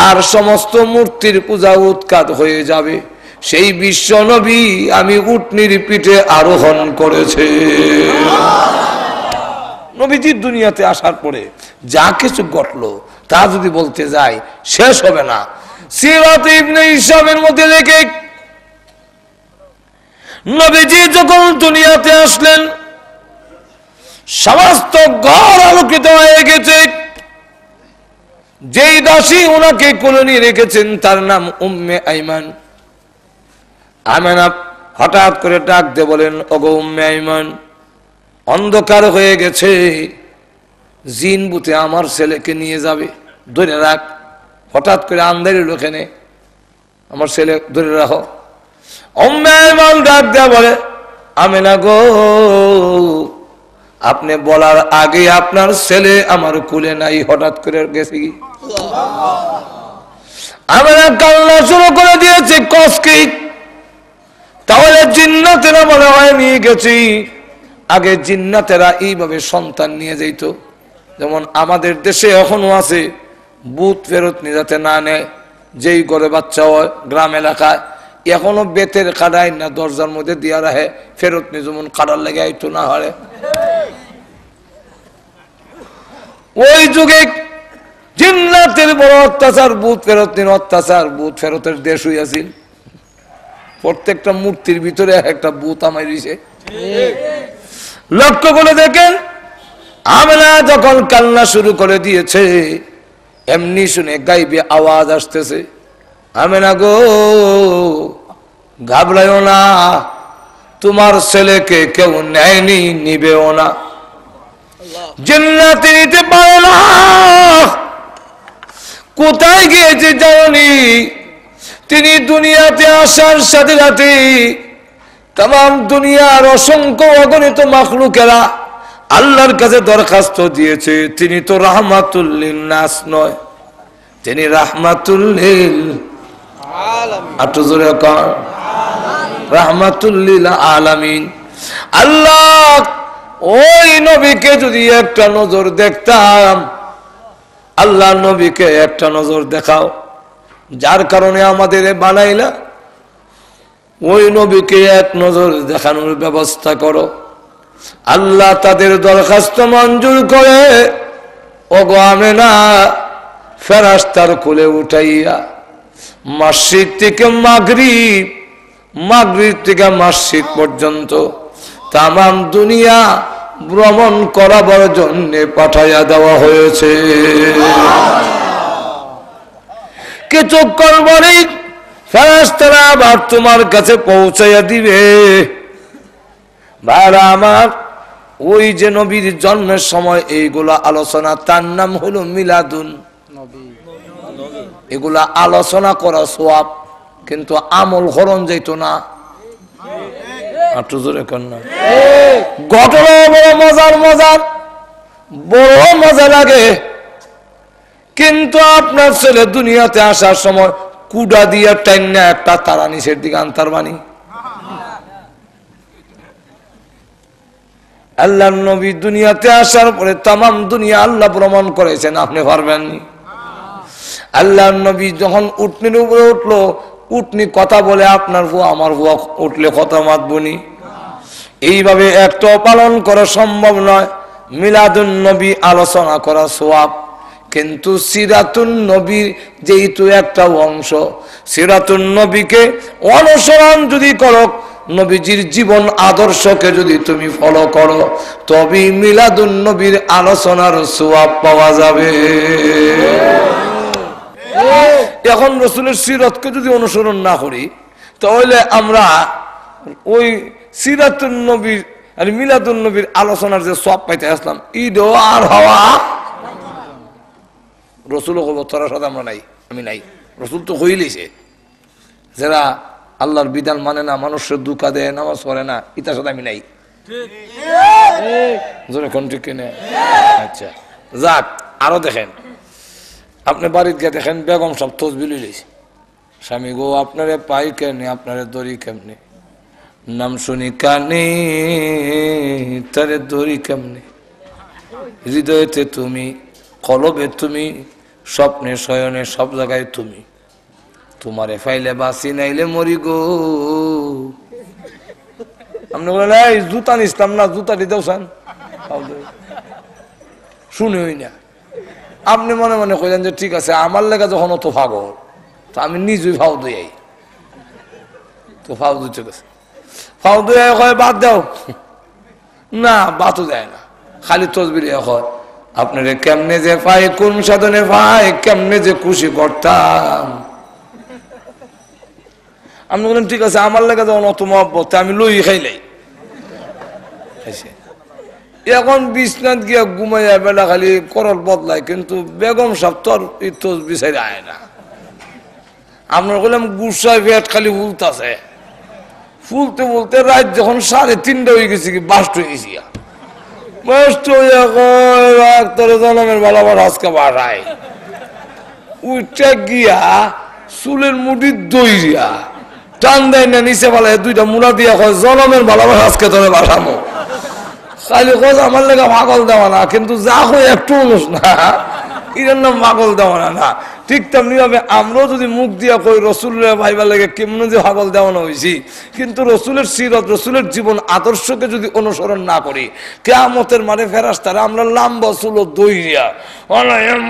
আর সমস্ত মূর্তির পূজা উৎখাত হয়ে যাবে, সেই বিশ্ব নবী আমি উটনির পিঠে আরোহণ করেছে। নবীজির দুনিয়াতে আসার পরে যা কিছু ঘটলো তা যদি বলতে যাই শেষ হবে না। সিরাত ইবনে হিশামের মধ্যে লেখে, নবীজি যখন দুনিয়াতে আসলেন সমস্ত ঘর আলোকিত হয়ে গেছে। যেই দাসী ওনাকে কোলে নিয়ে রেখেছেন তার নাম উম্মে আইমান। আমেনা হঠাৎ করে ডাক দিয়ে বলেন, ওগো উম্মে আইমান, অন্ধকার হয়ে গেছে, জিন বুতে আমার ছেলেকে নিয়ে যাবে, ধরে রাখ। হঠাৎ করে আন্দারি লোকেনে আমার ছেলে ধরে রাখো। উম্মে আইমান ডাক দেয়া বলে, আমেনা গো, আপনি বলার আগে আপনার ছেলে আমার কুলে নাই, হঠাৎ করে গেছে কি? আমরা কান্না শুরু করে দিয়েছি কসকি। তাহলে জিন্নাতেরা মনে হয় নিয়ে গেছি। আগে জিন্নাতেরা এইভাবে সন্তান নিয়ে যেত। যেমন আমাদের দেশে এখনো আছে, ভূত ফেরত নিয়ে যাতে না নেয়, যেই ঘরে বাচ্চা হয় গ্রাম এলাকায় এখনো বেতের কাটায় না দরজার মধ্যে দিয়া রাখে, ফেরত নিয়ে যেমন কাটার লেগে আইতো না হারে। ওই যুগে জিন্নাতের বড় অত্যাচার, ভূত ফেরত নিন অত্যাচার, ভূত ফেরতের দেশ হইয়াছিল। প্রত্যেকটা মূর্তির ভিতরে একটা ভূত আমায় দিছে। লক্ষ্য করে দেখেন, আমেনা যখন কান্না শুরু করে দিয়েছে, এমনি শুনে গাইবে আওয়াজ আসতেছে, আমেনা গো ঘাবড়াইও না, তোমার ছেলেকে কেউ নেয়নি, নিবেও না। জান্নাতে নিতে পারে না। কোথায় গিয়েছে জানি? তিনি দুনিয়াতে আসার সাথে সাথে তাম দুনিয়ার অসংখ্য অগণিত মাখলুকেরা আল্লাহর কাছে দরখাস্ত দিয়েছে। তিনি তো রাহমাতুল লিন নাস নয়, তিনি রাহমাতুল লিল রাহমাতুল লিল আলামিন। আল্লাহ ওই নবীকে যদি একটা নজর দেখতাম, আল্লাহ নবীকে একটা নজর দেখাও, যার কারণে আমাদের বানাইলা, ওই নবীকে এক নজর দেখানোর ব্যবস্থা করো। আল্লাহ তাদের দরখাস্ত মঞ্জুর করে ওগো আমেনা ফেরেশতার কোলে উঠাইয়া মসজিদ থেকে মাগরিব, মাগরিব থেকে মসজিদ পর্যন্ত তামাম দুনিয়া ভ্রমণ করাবার জন্য পাঠাইয়া দেওয়া হয়েছে। কিছুক্ষণ পরে ফেরেশতারা আবার তোমার কাছে পৌঁছাইয়া দিবে। ভাইরা আমার, ওই যে নবীর জন্মের সময় এইগুলা আলোচনা, তার নাম হলো মিলাদুন নবী। এগুলা আলোচনা করা সওয়াব, কিন্তু আমল করন যাইত না। ঘটনা বড় মজার মজার, বড় মজা লাগে, কিন্তু আপনার ছেলে দুনিয়াতে আসার সময় কুডা দিয়া টাইনা একটা তারা নিচের দিকে আনতার বাণী। আল্লাহ নবী দুনিয়াতে আসার পরে তামাম দুনিয়া আল্লাহ ভ্রমণ করেছেন, আপনি পারবেননি। আল্লাহ নবী যখন উটনির উপরে উঠলো, উটনি কথা বলে, আপনার ভুয়া আমার ভুয়া উঠলে কথা মাতবনি। এইভাবে একটাও পালন করা সম্ভব নয়। মিলাদুন নবী আলোচনা করা সওয়াব, কিন্তু সিরাতুন নবীর যেহেতু একটা অংশ, সিরাতুন নবীকে অনুসরণ যদি করো, নবীজির জীবন আদর্শকে যদি তুমি ফলো করো, তবেই মিলাদুন নবীর আলোচনার সওয়াব পাওয়া যাবে। এখন রাসূলের সিরাতকে যদি অনুসরণ না করি, তাহলে আমরা ওই সিরাতুন নবীর আর মিলাদুন নবীর আলোচনার যে সওয়াব পাইতে আসলাম, ঈদও আর হওয়া। রসুলও কব তোরা সাথে আমরা নাই, আমি নাই। রসুল তো হইলেছে, যারা আল্লাহর বিধান মানে না, মানুষের দুঃখা দেয়, নামাজ পড়ে না, ইতার সাথে আমি নাই। ঠিক কিনে? আচ্ছা যাক, আরো দেখেন, আপনি বাড়িতে গিয়ে দেখেন বেগম সব তসবিহ লইছে, স্বামী গো আপনারে পাই কেমনি, আপনারে দড়ি কেমনি, নাম শুনি কানে তারে দড়ি কেমনি, হৃদয়তে তুমি, কলবে তুমি, স্বপ্নে শয়নে সব জায়গায় তুমি, তোমারে ফাইলে বাসি নাইলে মরি গো। আপনি বলেন এই জুতা নিছিলাম না, জুতা দিতে চান, শুনে হই না। আপনি মনে মনে কইলেন যে ঠিক আছে, আমার লেগে যখন অত পাগল, তো আমি নিজেই ফাও দিই, তো ফাও দিতে গেছে, ফাও দিয়ে হয় বাদ দাও না, বাতও দেয় না, খালি তসবির হয় আপনারে কেমনে যে পাই, কোন সাধনে পাই, কেমনে যে খুশি করতাম। আপনি বলেন ঠিক আছে, আমার লেগে যখন অত মহব্বত, আমি লই খাইলাই। এখন বিছনাথ গিয়া ঘুমাইয়া বেলা খালি করল বদলায়, কিন্তু বেগম সাহেব তো আর তসবি ছাইরে আয় না। আপনার বললাম গুসায় পেট খালি ফুলতাছে, ফুলতে ফুলতে রাত যখন 3:30 হয়ে গেছে, কি বাস্ট হয়ে গেছি। বয়স্ক হইয়া কয় তোর জনমের ভালোবাসা আজকে বাড়ায় উঠে গিয়া চুলের মুঠি দইয়া টান দেয় না নিচে ফেলায় দুইটা মুড়া দিয়া কয় জনমের ভালোবাসা আজকে তোরে বাসামো খালি কয় আমার লেগে পাগল দেওয়া না কিন্তু যা হয় একটু মানুষ না এর নাম পাগল দেওয়া না ঠিক তেমনি ভাবে আমরাও যদি মুখ দিয়া কই রসুলের ভাইবার লেগে কেমন যে পাগল দেওয়ানো হয়েছি কিন্তু রসুলের সিরত রসুলের জীবন আদর্শকে যদি অনুসরণ না করি কিয়ামতের মাঠে ফেরেশতারা আমরা লাম্বা চুল দইয়া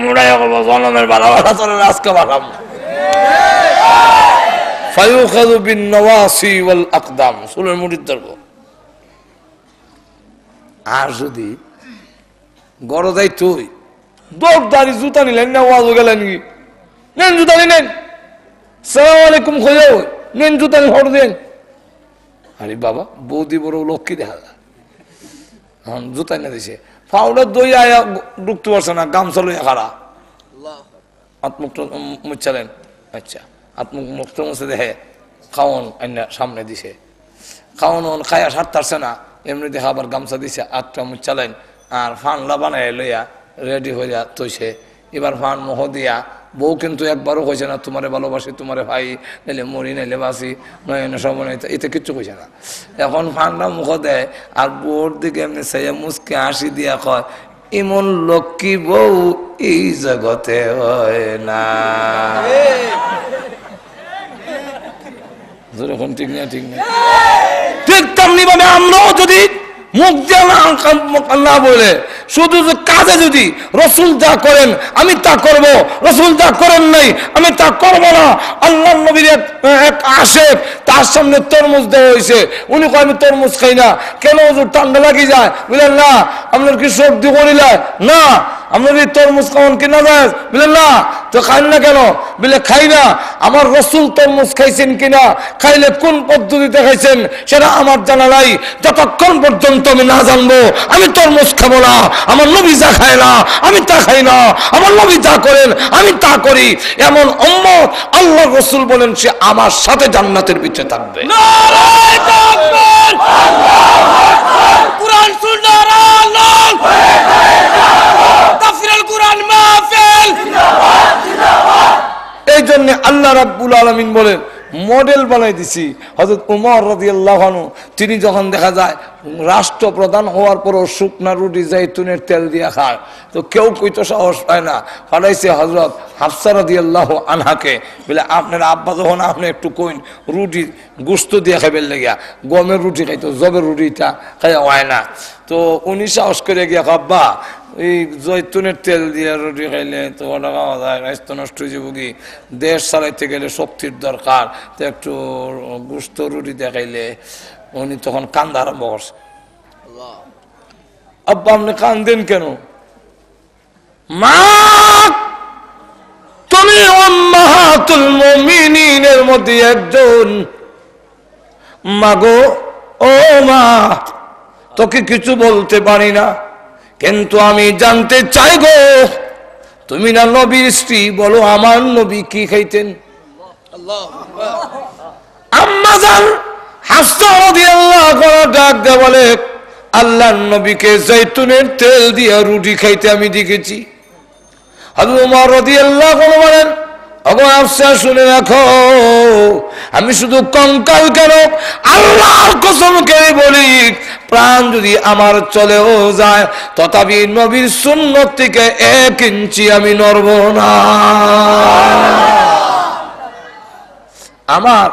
মুড়াইয়া করবো জনমের ভালোবাসা তোর আজকে বাড়াম ফায়ুখাযু বিন নওয়াসি ওয়াল আকদাম চুলের মুঠির ধরবো আর যদি গড় যাই তুই দৌড়দারি জুতা নিলেন না ওয়াজ গেলেন কি নেন জুতা নেন সালাম আলাইকুম খোঁজো নেন জুতা হর দেন আরে বাবা বৌদি বড় লক্ষ্মী দেখা যায় জুতা এনে দিছে পাউডার দই আয়া ঢুকতে পারছে না গামছা লইয়া খাড়া আত্মুক্ত মুচ্ছালেন আচ্ছা আত্মুক্ত মুছে দেখে খাওয়ন আইনা সামনে দিছে খাওয়ানো খায়া সারতারছে না এমনি দেখা আবার গামছা দিছে আটটা মুচ্ছালেন আর ফানলা বানায় লইয়া রেডি হইয়া তৈছে এবার ফান মোহ দিয়া বউ কিন্তু একবারও কইছে না তোমারে ভালোবাসি তোমারে ভাই নাইলে মরি নাইলে বাসি নয় সব এতে কিচ্ছু কইছে না এখন ফানটা মুখ দেয় আর বউর দিকে এমনি সাইয়া মুসকে হাসি দিয়া কয় এমন লক্ষ্মী বউ এই জগতে হয় না ঠিক না ঠিক না ঠিক তেমনি ভাবে আমরাও যদি মুখ দিয়ে না বলে শুধু কাজে যদি রসুল যা করেন আমি তা করব রসুল যা করেন নাই আমি তা করব না আল্লাহ নবীর এক আশেক তার সামনে তরমুজ দেওয়া হয়েছে উনি কয় আমি তরমুজ খাই না কেন ঠান্ডা লাগি যায় বুঝলেন না আপনার কি সর্দি করিলে না আপনার এই তরমুজ খাওয়ান কিনা যায় বুঝলেন না তো খান না কেন বলে খাই না আমার রসুল তরমুজ খাইছেন কিনা খাইলে কোন পদ্ধতিতে খাইছেন সেটা আমার জানা নাই যতক্ষণ পর্যন্ত আমি না জানবো আমি তরমুজ খাবো না আমার নবী যা খায় না আমি তা খাই না আমার নবী যা করেন আমি তা করি এমন উম্মত আল্লাহ রসুল বলেন সে আমার সাথে জান্নাতের ভিতরে থাকবে নারায়ে তাকবীর কুরআন সুন্নাহর আলো তাফসীরুল কুরআন মাহফিল এই জন্য আল্লাহ রাব্বুল আলামিন বলেন মডেল বানাই দিছি হযরত ওমর রাদিয়াল্লাহু আনহু তিনি যখন দেখা যায় রাষ্ট্রপ্রধান হওয়ার পরও শুকনা রুটি জাইতুনের তেল দিয়া খায় তো কেউ কইতো সাহস পায় না পাঠাইছে হযরত হাফসা রাদিয়াল্লাহু আনহাকে বলে আপনার আব্বা যখন আপনি একটু কইন রুটি গোশত দিয়ে খাইবেন লাগিয়া গমের রুটি খাইতো জবের রুটিটা খাইয়া হয় না তো উনি সাহস করে গিয়া আব্বা এই জৈতুনের তেল দিয়ে রুটি খাইলে তো ওটা খাওয়া যায় রাস্তা নষ্ট হয়ে যাবো কি দেশ চালাইতে গেলে শক্তির দরকার তো একটু গোশত রুটি দেখাইলে উনি তখন কান্দা আরম্ভ করছে আব্বা আপনি কান্দেন কেন মা তুমি উম্মাহাতুল মুমিনিনের মধ্যে একজন মাগো ও মা তোকে কিছু বলতে পারি না কিন্তু আমি জানতে চাই গো তুমি না নবীর স্ত্রী বলো আমার নবী কি খাইতেন আম্মা জান হাফসা রাদিয়াল্লাহু আনহা ডাক দিয়ে বলে আল্লাহর নবীকে জৈতুনের তেল দিয়ে রুটি খাইতে আমি দেখেছি হযরত ওমর রাদিয়াল্লাহু আনহু বলেন ওগো হাফসা শুনে রাখো আমি শুধু কঙ্কাল কেন আল্লাহর কসম করে বলি প্রাণ যদি আমার চলেও যায় তথাপি নবীর সুন্নত থেকে 1 ইঞ্চি আমি নড়ব না আমার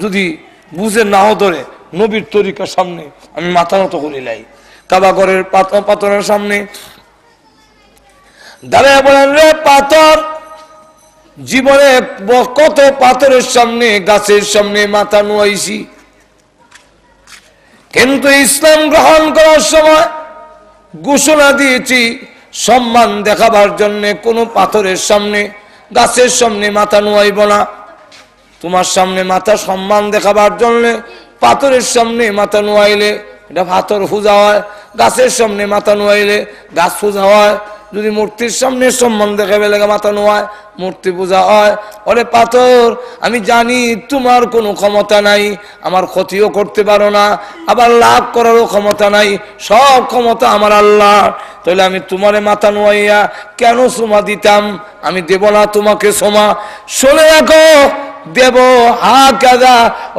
যদি বুঝে নাও ধরে নবীর তরিকার সামনে আমি মাথা নত করি লাই কাবা ঘরের পাথরের সামনে দাঁড়িয়ে বলেন রে পাথর জীবনে কত পাথরের সামনে গাছের সামনে মাথা নুয়াইছি কিন্তু ইসলাম গ্রহণ করার সময় ঘোষণা দিয়েছি সম্মান দেখাবার জন্য কোনো পাথরের সামনে গাছের সামনে মাথা নুয়াইব না তোমার সামনে মাথা সম্মান দেখাবার জন্য পাথরের সামনে মাথা নুয়াইলে এটা পাথর পূজা হয় গাছের সামনে মাথা নুয়াইলে গাছ পূজা হয় যদি মূর্তির সামনে সম্মান দেখাবে লেগে মাথা নোয়ায়, মূর্তি পূজা হয়, ওরে পাথর আমি জানি তোমার কোনো ক্ষমতা নাই, আমার ক্ষতিও করতে পারো না, আবার লাভ করারও ক্ষমতা নাই, সব ক্ষমতা আমার আল্লাহ, তাহলে আমি তোমারে মাথা নোয়াইয়া কেন সোমা দিতাম? আমি দেব না তোমাকে সোমা। শুনে রাখো দেব হাকাযা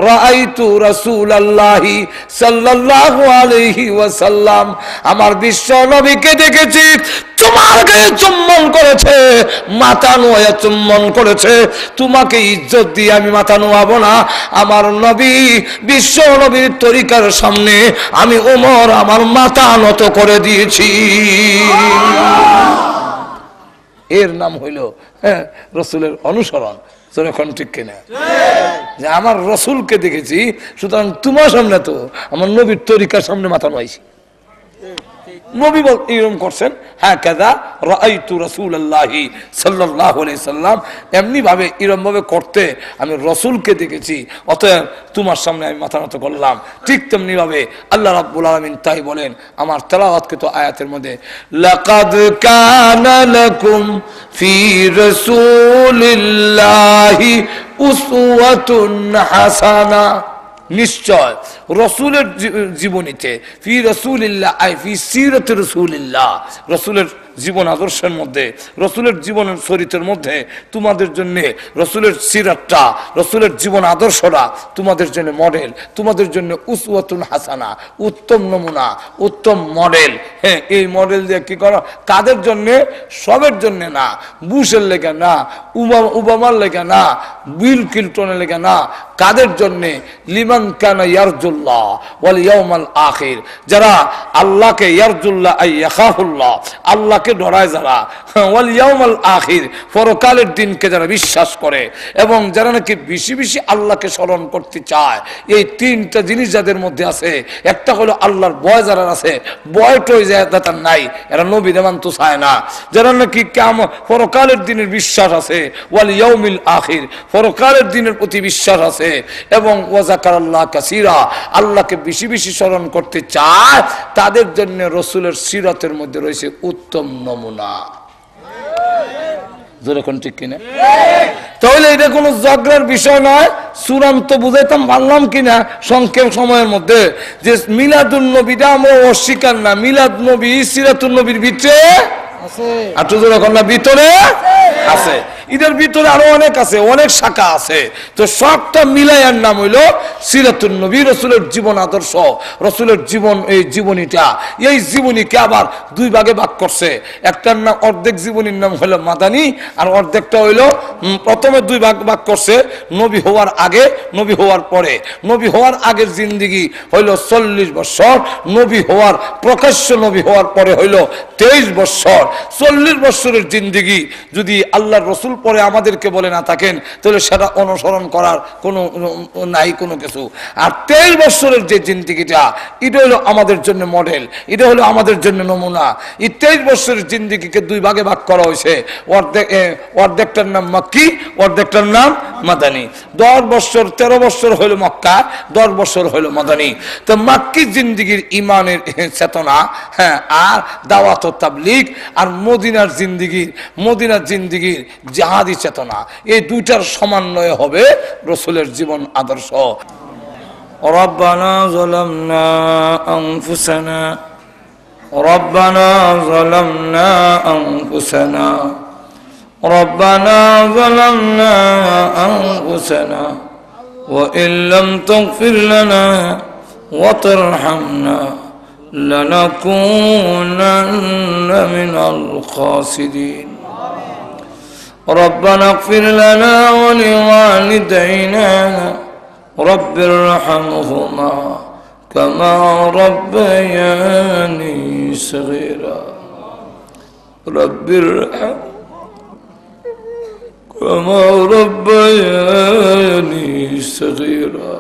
রাআইতু রাসূলুল্লাহি সাল্লাল্লাহু আলাইহি ওয়াসাল্লাম, আমার বিশ্ব নবীকে দেখেছি তোমার গায়ে চুম্বন করেছে, মাথা নোয়া চুম্বন করেছে, তোমাকে ইজ্জত দিয়ে আমি মাথা নোয়াবো না। আমার নবী বিশ্ব নবীর তরিকার সামনে আমি ওমর আমার মাথা নত করে দিয়েছি। এর নাম হইল রাসূলের অনুসরণ। এখন ঠিক কিনা? যে আমার রসুলকে দেখেছি, সুতরাং তোমার সামনে তো আমার নবীর তরিকার সামনে মাথা নোয়াইছি। নবী এরকম করছেন, হ্যাঁ কাদা রাআইতু রাসূলুল্লাহি সাল্লাল্লাহু আলাইহি সাল্লাম, এমনি ভাবে এরকম ভাবে করতে আমি রসুলকে দেখেছি, অতএব তোমার সামনে আমি মাথা নত করলাম। ঠিক তেমনি ভাবে আল্লাহ রাব্বুল আলামিন তাই বলেন আমার তেলাওয়াতকৃত আয়াতের মধ্যে, লাকাদ কানা লাকুম ফি রাসূলিল্লাহি উসওয়াতুন হাসানা, নিশ্চয় রসুলের জীবনীতে, ফি রাসূলিল্লাহ আই ফি সিরাত রাসূলিল্লাহ, রসুলের জীবন আদর্শের মধ্যে, রসুলের জীবনের চরিত্রের মধ্যে তোমাদের জন্য রসুলের সিরাতটা, রসুলের জীবন আদর্শরা তোমাদের জন্য মডেল, তোমাদের জন্য উসওয়াতুন হাসানা, উত্তম নমুনা, উত্তম মডেল। হ্যাঁ, এই মডেল দিয়ে কি করো? কাদের জন্য? সবের জন্য না, বুশের লেগে না, ওবামার লেগে না, বিল ক্লিন্টনের লেগে না, কাদের জন্য? লিমান কানা ইয়ারজুল্লাহ ওয়াল ইয়াউমাল আখির, যারা আল্লাহকে ইয়ারজুল্লাহ আই ইয়াখাফুল্লাহ, আল্লাহকে ডরায় যারা, ওয়াল ইয়াউমাল আখির পরকালের দিনকে যারা বিশ্বাস করে, এবং যারা নাকি বেশি বেশি আল্লাহকে স্মরণ করতে চায়, এই তিনটা জিনিস যাদের মধ্যে আছে, একটা হলো আল্লাহর ভয় যারা আছে, ভয়টই যারা নাই, এরা নবীর মানতে চায় না। যারা নাকি পরকালের দিনের বিশ্বাস আছে, ওয়াল ইয়াউমিল আখির পরকালের দিনের প্রতি বিশ্বাস আছে, এবং ওয়াজাকারাল্লাহ কাসীরা আল্লাহকে বেশি বেশি স্মরণ করতে চায়, তাদের জন্য রসুলের সিরাতের মধ্যে রয়েছে উত্তম নমুনা। যেরকম ঠিক কিনা? তাহলে এটা কোনো ঝগড়ার বিষয় নয়। চূড়ান্ত বুঝাইতাম পারলাম কিনা সংক্ষেপ সময়ের মধ্যে, যে মিলাদুন নবীটা আমরা অস্বীকার না, মিলাদ নবী সিরাতুন নবীর ভিতরে আছে, আর ভিতরে আছে, এটার ভিতরে আরো অনেক আছে, অনেক শাখা আছে। তো সবটা মিলাইয়ার নাম হইল সিরাতুন নবী, রসুলের জীবন আদর্শ, রসুলের জীবন, এই জীবনীটা, এই জীবনীকে আবার দুই ভাগে ভাগ করছে। একটার নাম, অর্ধেক জীবনীর নাম হইল মাদানী, আর অর্ধেকটা হইল, প্রথমে দুই ভাগ ভাগ করছে, নবী হওয়ার আগে, নবী হওয়ার পরে। নবী হওয়ার আগের জিন্দিগি হইল 40 বছর, নবী হওয়ার, প্রকাশ্য নবী হওয়ার পরে হইল 23 বছর। 40 বছরের জিন্দিগি যদি আল্লাহর রসুল পরে আমাদেরকে বলে না থাকেন, তাহলে সেটা অনুসরণ করার কোনো নাই কোনো কিছু। আর 23 বছরের যে জিন্দিগিটা, এটা হলো আমাদের জন্য মডেল, এটা হলো আমাদের জন্য নমুনা। এই 23 বছরের জিন্দিগিকে দুই ভাগে ভাগ করা হয়েছে, অর্ধেকটার নাম মক্কি, অর্ধেকটার নাম মাদানী। 10 বছর 13 বছর হইল মক্কা, 10 বছর হইল মাদানী। তো মক্কি জিন্দিগির ইমানের চেতনা, হ্যাঁ, আর দাওয়াত ও তাবলীগ, আর মদিনার জিন্দিগির জিহাদি চেতনা, এই দুইটার সমন্বয় হবে রসুলের জীবন আদর্শ। রব্বানা যালামনা আনফুসানা, রব্বানা যালামনা আনফুসানা, রব্বানা যালামনা আনফুসানা ওয়া ইল্লাম তাগফির লানা ওয়া তারহামনা লানাকুনান্না মিনাল খাসিরিন। ربنا اغفر لنا ولوالدينا رب ارحمهما كما ربياني صغيرا رب ارحم كما ربياني صغيرا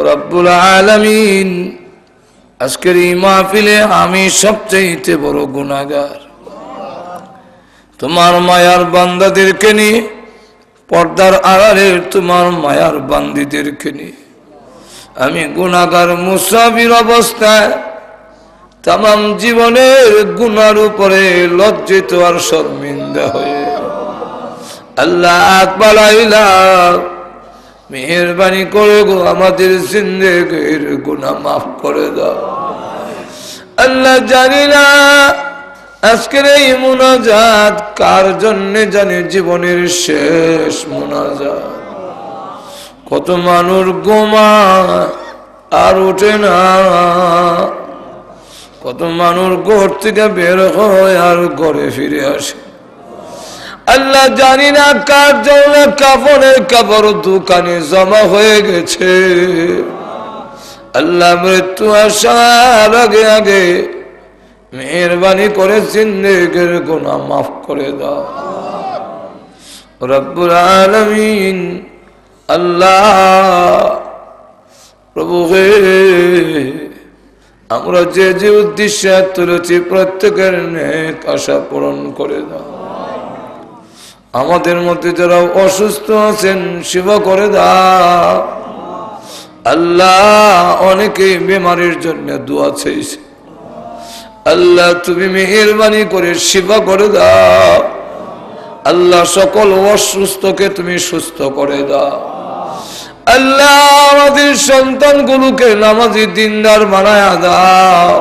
رب العالمين। আজকের এই মাহফিলে আমি সবচেয়ে বড় গুনাহগার। তোমার মায়ার বান্দাদেরকে নিয়ে, পর্দার আড়ালের তোমার মায়ার বান্দিদেরকে নিয়ে আমি গুনাহগার মুসাফির অবস্থায় তামাম জীবনের গুনার উপরে লজ্জিত আর শর্মিন্দা হয়ে আল্লাহ আকবালাইলা মেহেরবানি করে গো আমাদের জিন্দেগীর গুনাহ মাফ করে দাও। আল্লাহ জানি না আজকের এই মুনাজাত কার জন্য জানি জীবনের শেষ মুনাজাত। কত মানুষ ঘুমায় আর ওঠে না, কত মানুষ ঘর থেকে বের হয় আর ঘরে ফিরে আসে। আল্লাহ জানি না কার জন্য কাপড়ের কাপড় দোকানে জমা হয়ে গেছে। আল্লাহ মৃত্যু আসার আগে আগে মেহেরবানি করে জিন্দেগীর গুনাহ মাফ করে দাও রব্বুল আলামিন। আল্লাহ প্রভু হে, আমরা যে যে উদ্দেশ্যে তুলেছি প্রত্যেকের নেক আশা পূরণ করে দাও। আমাদের মধ্যে যারা অসুস্থ আছেন সেবা করে দাও। আল্লাহ অনেকেই বিমারির জন্য দোয়া চাইছে, আল্লাহ তুমি মেহেরবানি করে সেবা করে দাও। আল্লাহ সকল অসুস্থকে তুমি সুস্থ করে দাও। আল্লাহ আমাদের সন্তানগুলোকে নামাজি দিনদার বানায়া দাও।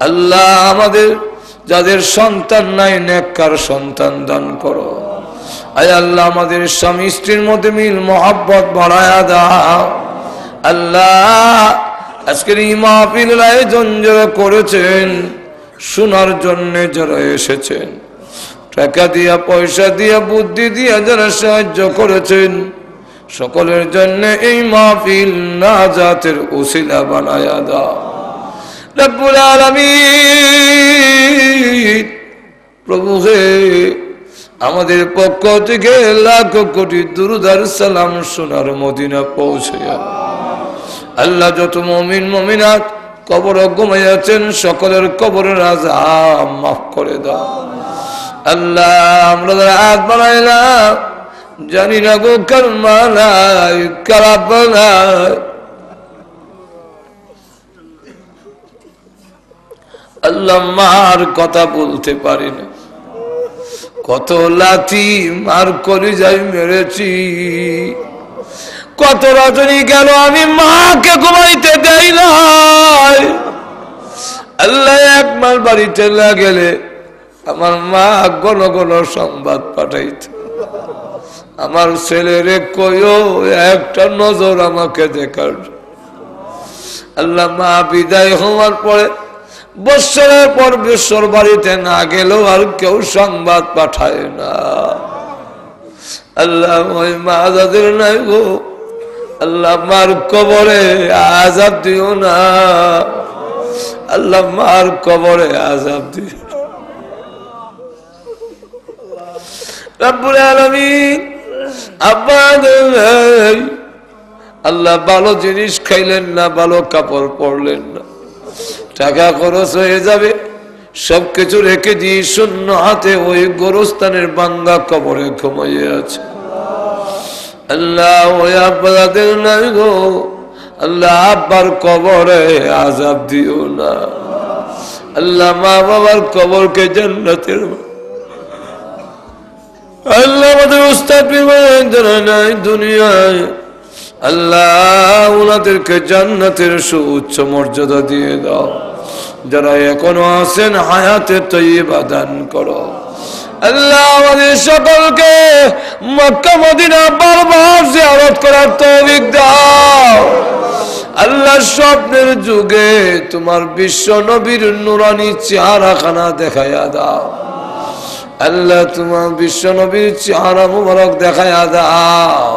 আল্লাহ আমাদের যাদের সন্তান নাই নেককার সন্তান দান করো। আয় আল্লাহ আমাদের স্বামী স্ত্রীর মধ্যে মিল মহব্বত বাড়ায়া দাও। আল্লাহ আজকের এই মাহফিল আয়োজন যারা করেছেন শোনার জন্য যারা এসেছেন, টাকা দিয়া পয়সা দিয়া বুদ্ধি দিয়া যারা সাহায্য করেছেন, সকলের জন্য এই মাহফিল নাজাতের উসিলা বানায়া দাও রব্বুল আলামিন। প্রভু হে, আমাদের পক্ষ থেকে লাখ কোটি দুরূদ আর সালাম সোনার মদিনা পৌঁছে আল্লাহ যত মুমিন মুমিনাত কবর ঘুমাইয়াছেন সকলের কবরের আযাব মাফ করে দাও। আল্লাহ আমরা হাত বানাইলাম জানি না গো কারমালাই কারাবালাই, আল্লাহ মার কথা বলতে পারি না, কত লাথি মার করে যাই মেরেছি, কত রজনী গেল আমি মাকে ঘুমাইতে দেই নাই। আল্লাহ এক মাস বাড়িতে না গেলে আমার মা ঘন ঘন সংবাদ পাঠাইত, আমার ছেলেরে কইও একটা নজর আমাকে দেখার। আল্লাহ মা বিদায় হওয়ার পরে বৎসরের পর বৎসর বাড়িতে না গেলেও আর কেউ সংবাদ পাঠায় না। আল্লাহ ওই মা যাদের নাই গো, আল্লাহ মার কবরে আযাব দিও না, আল্লাহ মার কবরে আযাব দিও রব্বুল আলামিন। আল্লাহ ভালো জিনিস খাইলেন না, ভালো কাপড় পরলেন না, টাকা খরচ হয়ে যাবে, সবকিছু রেখে দিয়ে শূন্য হাতে ওই গোরস্থানের বাঙ্গা কবরে ঘুমাইয়ে আছে। আল্লাহ ওই আব্বাদের নাই গো, আল্লাহ আব্বার কবরে আযাব দিও না। আল্লাহ মা বাবার কবরকে জান্নাতের, আল্লাহ আমাদের উস্তাদ যারা নাই দুনিয়ায়, আল্লাহ ওনাদেরকে জান্নাতের সুউচ্চ মর্যাদা দিয়ে দাও। যারা এখনো আছেন হায়াতে তৈয়বা দান করো। আল্লাহ আমাদের সকলকে মক্কা মদিনা বারবার জিয়ারত করার তৌফিক দাও। আল্লাহ স্বপ্নের যুগে তোমার বিশ্ব নবীর নূরানী চেহারাখানা দেখাইয়া দাও। আল্লাহ তোমার বিশ্ব নবীর চেহারা মুবারক দেখাইয়া দাও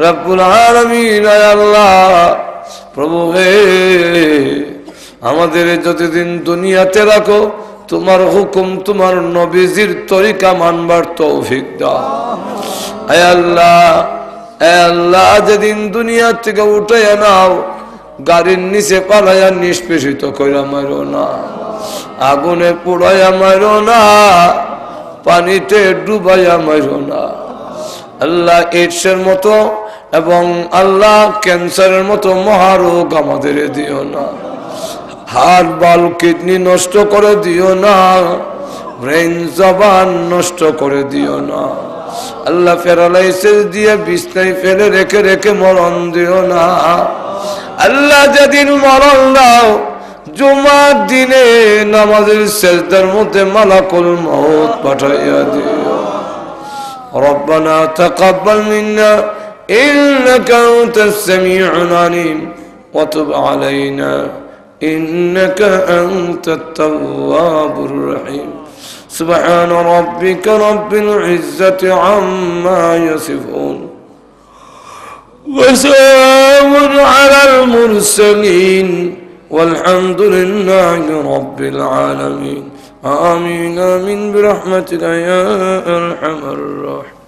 রব্বুল আলামিন। আল্লাহ প্রভু হে, আমাদের যতদিন দুনিয়াতে রাখো তোমার হুকুম তোমার নবীজির তরিকা মানবার তৌফিক দাও। আয় আল্লাহ, আয় আল্লাহ যেদিন দুনিয়া থেকে উঠাইয়া নাও গাড়ির নিচে পালাইয়া নিষ্পেষিত কইরা মারো না, আগুনে পোড়াইয়া মারো না, পানিতে ডুবাইয়া মারো না। আল্লাহ এইডসের মতো এবং আল্লাহ ক্যান্সারের মতো মহারোগ আমাদের দিও না। হার্ট বাল কিডনি নষ্ট করে দিও না, ব্রেন জবান নষ্ট করে দিও না আল্লাহ। প্যারালাইসিস দিয়ে বিছনায় ফেলে রেখে রেখে মরণ দিও না আল্লাহ। যেদিন মরণ দাও জুমার দিনে নামাজের সেজদার মধ্যে মালাকুল মউত পাঠাইয়া দিও। রব্বানা তাকাব্বাল মিন্না ইন্নাকা আনতাস সামিউল আলিম ওয়া তুব আলাইনা ইন্নাকা আনতাত তাওয়াবুর রহিম। سبحان ربك رب العزة عما يصفون وسلام على المرسلين والحمد لله رب العالمين آمين آمين برحمتك يا أرحم الراحمين.